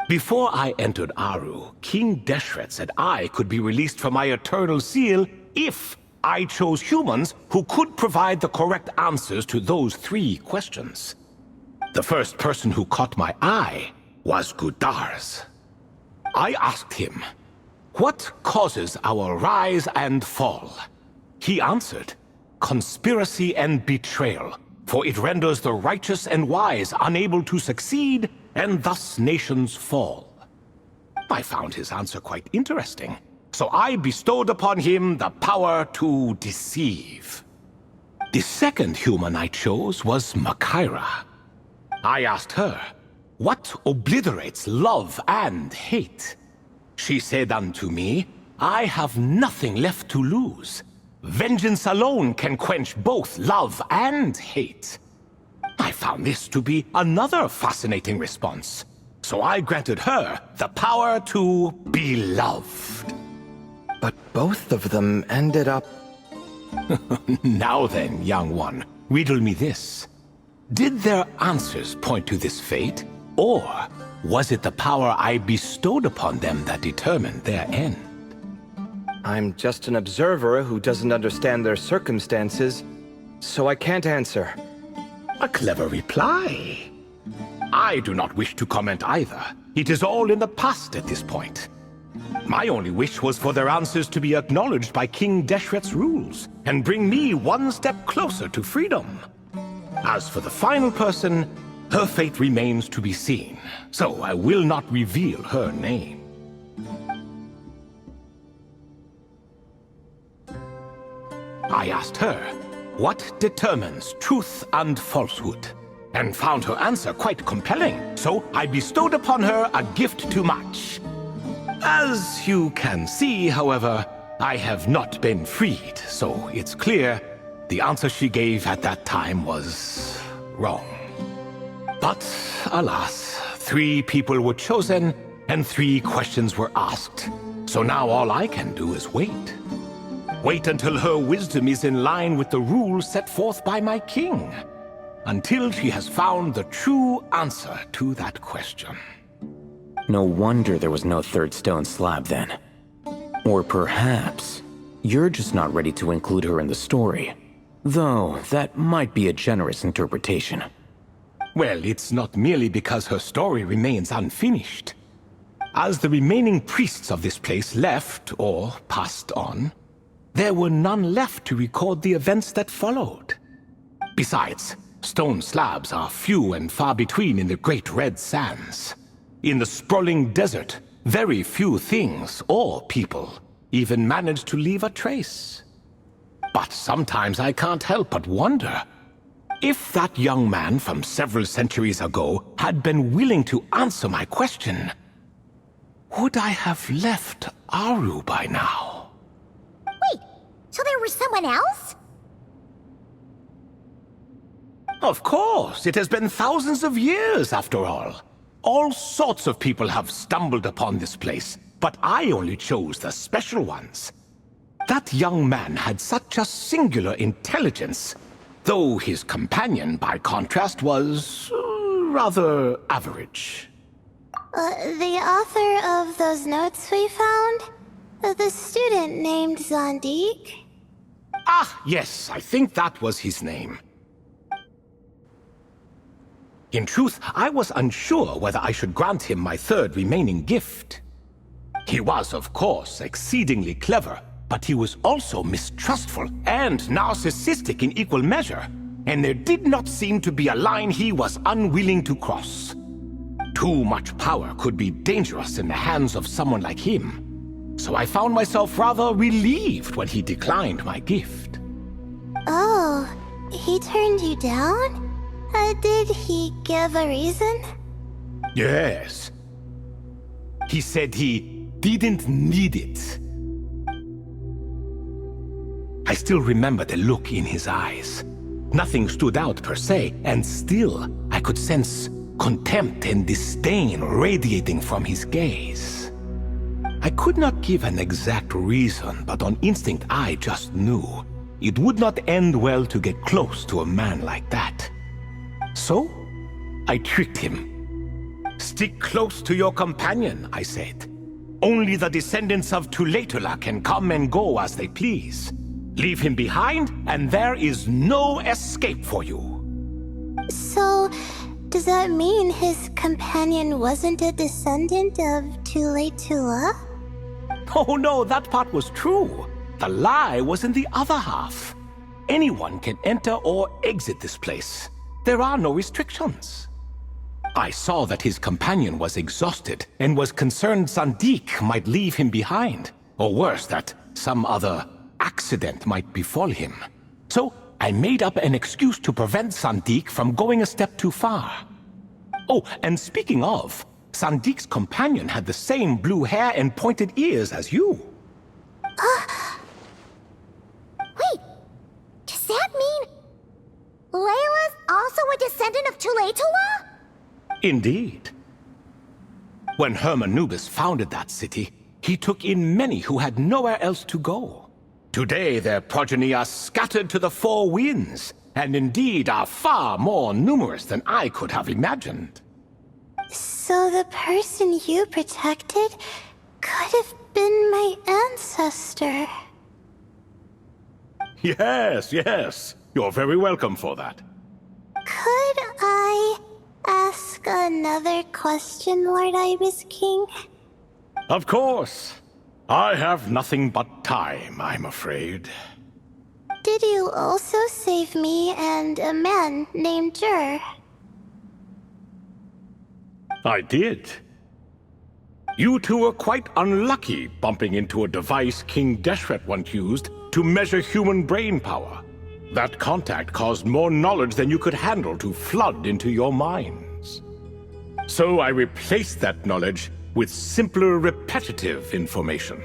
Before I entered Aru, King Deshret said I could be released from my eternal seal if I chose humans who could provide the correct answers to those 3 questions. The first person who caught my eye was Gudars. I asked him, "What causes our rise and fall?" He answered, "Conspiracy and betrayal, for it renders the righteous and wise unable to succeed, and thus nations fall." I found his answer quite interesting, so I bestowed upon him the power to deceive. The second human I chose was Makaira. I asked her, "What obliterates love and hate?" She said unto me, "I have nothing left to lose. Vengeance alone can quench both love and hate." I found this to be another fascinating response, so I granted her the power to be loved. But both of them ended up... Now then, young one, riddle me this. Did their answers point to this fate, or was it the power I bestowed upon them that determined their end? I'm just an observer who doesn't understand their circumstances, so I can't answer. A clever reply. I do not wish to comment either. It is all in the past at this point. My only wish was for their answers to be acknowledged by King Deshret's rules, and bring me one step closer to freedom. As for the final person, her fate remains to be seen, so I will not reveal her name. I asked her, "What determines truth and falsehood?" and found her answer quite compelling, so I bestowed upon her a gift to match. As you can see, however, I have not been freed, so it's clear the answer she gave at that time was wrong. But alas, 3 people were chosen and 3 questions were asked, so now all I can do is wait. Wait until her wisdom is in line with the rules set forth by my king. Until she has found the true answer to that question. No wonder there was no 3rd stone slab then. Or perhaps you're just not ready to include her in the story. Though that might be a generous interpretation. Well, it's not merely because her story remains unfinished. As the remaining priests of this place left or passed on, there were none left to record the events that followed. Besides, stone slabs are few and far between in the Great Red Sands. In the sprawling desert, very few things or people even manage to leave a trace. But sometimes I can't help but wonder, if that young man from several centuries ago had been willing to answer my question, would I have left Aru by now? Wait, so there was someone else? Of course, it has been thousands of years after all. All sorts of people have stumbled upon this place, but I only chose the special ones. That young man had such a singular intelligence, though his companion, by contrast, was rather average. The author of those notes we found? The student named Zandik? Ah, yes, I think that was his name. In truth, I was unsure whether I should grant him my 3rd remaining gift. He was, of course, exceedingly clever, but he was also mistrustful and narcissistic in equal measure, and there did not seem to be a line he was unwilling to cross. Too much power could be dangerous in the hands of someone like him, so I found myself rather relieved when he declined my gift. Oh, he turned you down? Did he give a reason? Yes. He said he didn't need it. I still remember the look in his eyes. Nothing stood out per se, and still I could sense contempt and disdain radiating from his gaze. I could not give an exact reason, but on instinct I just knew. it would not end well to get close to a man like that. So, I tricked him. Stick close to your companion, I said. Only the descendants of Tuletula can come and go as they please. Leave him behind, and there is no escape for you. So, does that mean his companion wasn't a descendant of Tuletula? Oh no, that part was true. The lie was in the other half. Anyone can enter or exit this place. There are no restrictions. I saw that his companion was exhausted and was concerned Sandik might leave him behind, or worse, that some other accident might befall him. So I made up an excuse to prevent Sandik from going a step too far. Oh, and speaking of, Sandik's companion had the same blue hair and pointed ears as you. Wait, does that mean Layla's also a descendant of Tuletula? Indeed. When Hermanubis founded that city, he took in many who had nowhere else to go. Today their progeny are scattered to the four winds, and indeed are far more numerous than I could have imagined. So the person you protected could have been my ancestor. Yes, yes. You're very welcome for that. Could I ask another question, Lord Ibis King? Of course. I have nothing but time, I'm afraid. Did you also save me and a man named Jur? I did. You two were quite unlucky bumping into a device King Deshret once used to measure human brain power. That contact caused more knowledge than you could handle to flood into your minds. So I replaced that knowledge with simpler, repetitive information.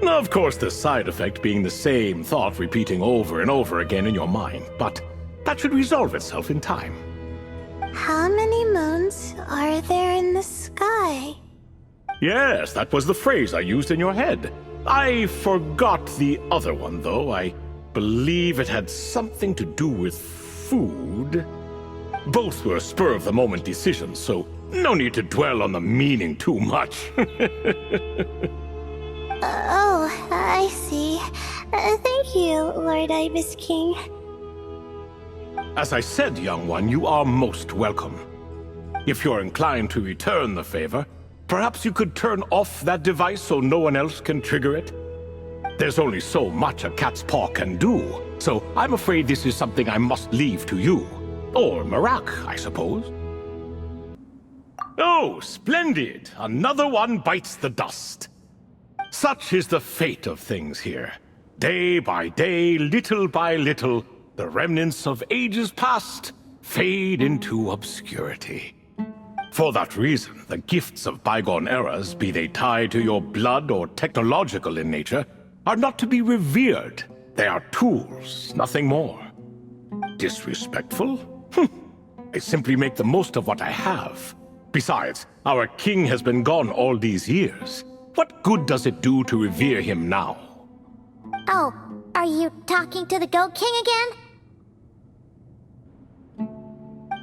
Of course, the side effect being the same thought repeating over and over again in your mind, but that should resolve itself in time. How many moons are there in the sky? Yes, that was the phrase I used in your head. I forgot the other one, though. I believe it had something to do with food. Both were spur-of-the-moment decisions, so no need to dwell on the meaning too much. Oh, I see. Thank you, Lord Ibis King. As I said, young one, you are most welcome. If you're inclined to return the favor, perhaps you could turn off that device so no one else can trigger it? There's only so much a cat's paw can do, so I'm afraid this is something I must leave to you. Or Marak, I suppose. Oh, splendid! Another one bites the dust. Such is the fate of things here. Day by day, little by little, the remnants of ages past fade into obscurity. For that reason, the gifts of bygone eras, be they tied to your blood or technological in nature, are not to be revered. They are tools, nothing more. Disrespectful? I simply make the most of what I have. Besides, our king has been gone all these years. What good does it do to revere him now? Oh, are you talking to the Goat King again?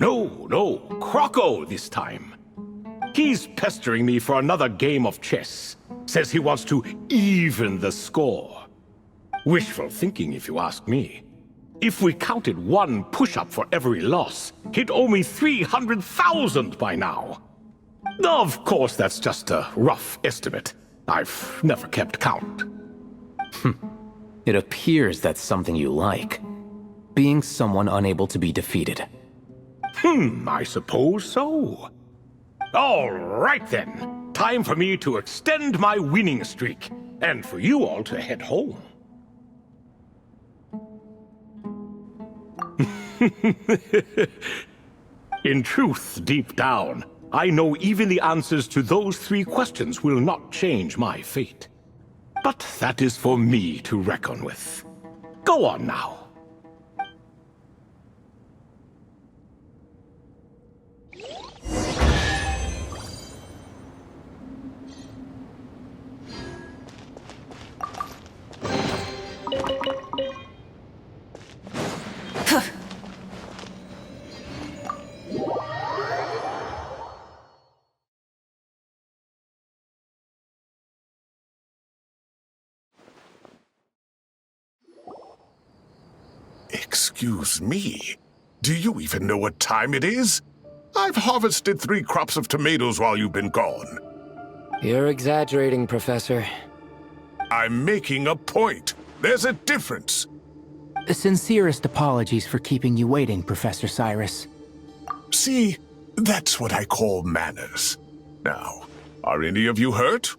No, Croco this time. He's pestering me for another game of chess. Says he wants to even the score. Wishful thinking, if you ask me. If we counted one push-up for every loss, he'd owe me 300,000 by now. Of course, that's just a rough estimate. I've never kept count. It appears that's something you like. Being someone unable to be defeated. I suppose so. All right then. Time for me to extend my winning streak, and for you all to head home. In truth, deep down, I know even the answers to those 3 questions will not change my fate. But that is for me to reckon with. Go on now. Excuse me. Do you even know what time it is? I've harvested 3 crops of tomatoes while you've been gone. You're exaggerating, Professor. I'm making a point. There's a difference. The sincerest apologies for keeping you waiting, Professor Cyrus. See, that's what I call manners. Now, are any of you hurt?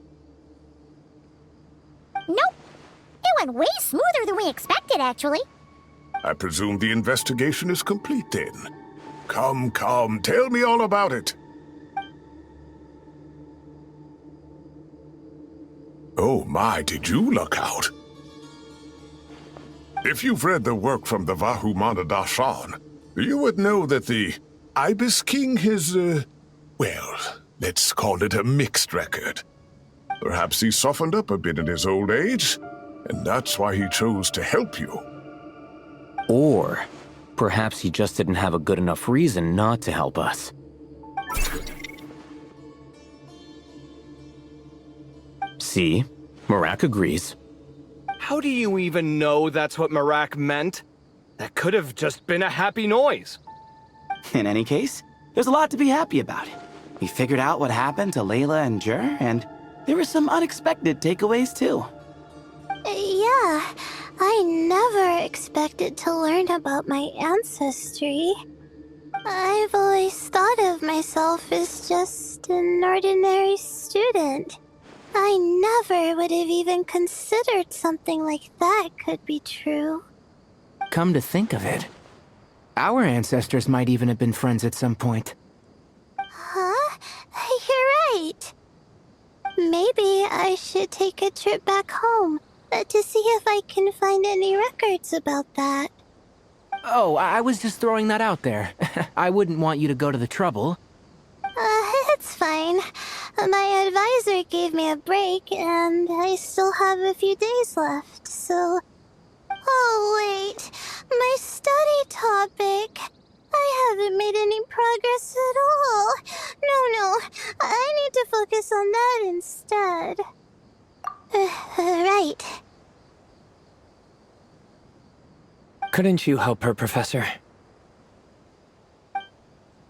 Nope. It went way smoother than we expected, actually. I presume the investigation is complete then. Come, tell me all about it. Oh my, did you look out? If you've read the work from the Vahumana Dashan, you would know that the Ibis King has, well, let's call it a mixed record. Perhaps he softened up a bit in his old age, and that's why he chose to help you. Or perhaps he just didn't have a good enough reason not to help us. See? Marak agrees. How do you even know that's what Marak meant? That could have just been a happy noise. In any case, there's a lot to be happy about. We figured out what happened to Layla and Jur, and there were some unexpected takeaways too. Yeah, I never expected to learn about my ancestry. I've always thought of myself as just an ordinary student. I never would have even considered something like that could be true. Come to think of it, our ancestors might even have been friends at some point. Huh? You're right. Maybe I should take a trip back home to see if I can find any records about that. Oh, I was just throwing that out there. I wouldn't want you to go to the trouble. It's fine. My advisor gave me a break, and I still have a few days left, so... Oh, wait. My study topic. I haven't made any progress at all. No. I need to focus on that instead. Right. Couldn't you help her, Professor?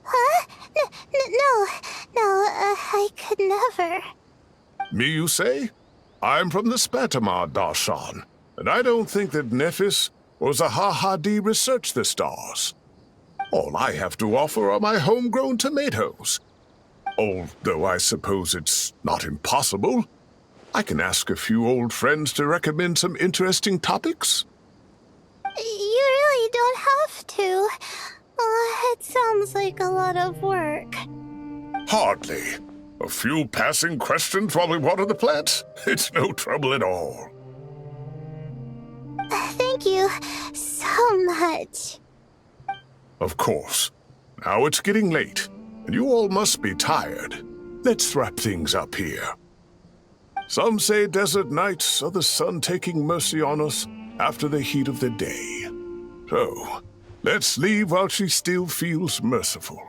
Huh? No, I could never. Me, you say? I'm from the Spatamar Darshan, and I don't think that Nephis or Zahahadi researched the stars. All I have to offer are my homegrown tomatoes. Although I suppose it's not impossible. I can ask a few old friends to recommend some interesting topics. You really don't have to. It sounds like a lot of work. Hardly. A few passing questions while we water the plants? It's no trouble at all. Thank you so much. Of course. Now it's getting late, and you all must be tired. Let's wrap things up here. Some say desert nights are the sun taking mercy on us after the heat of the day. So, let's leave while she still feels merciful.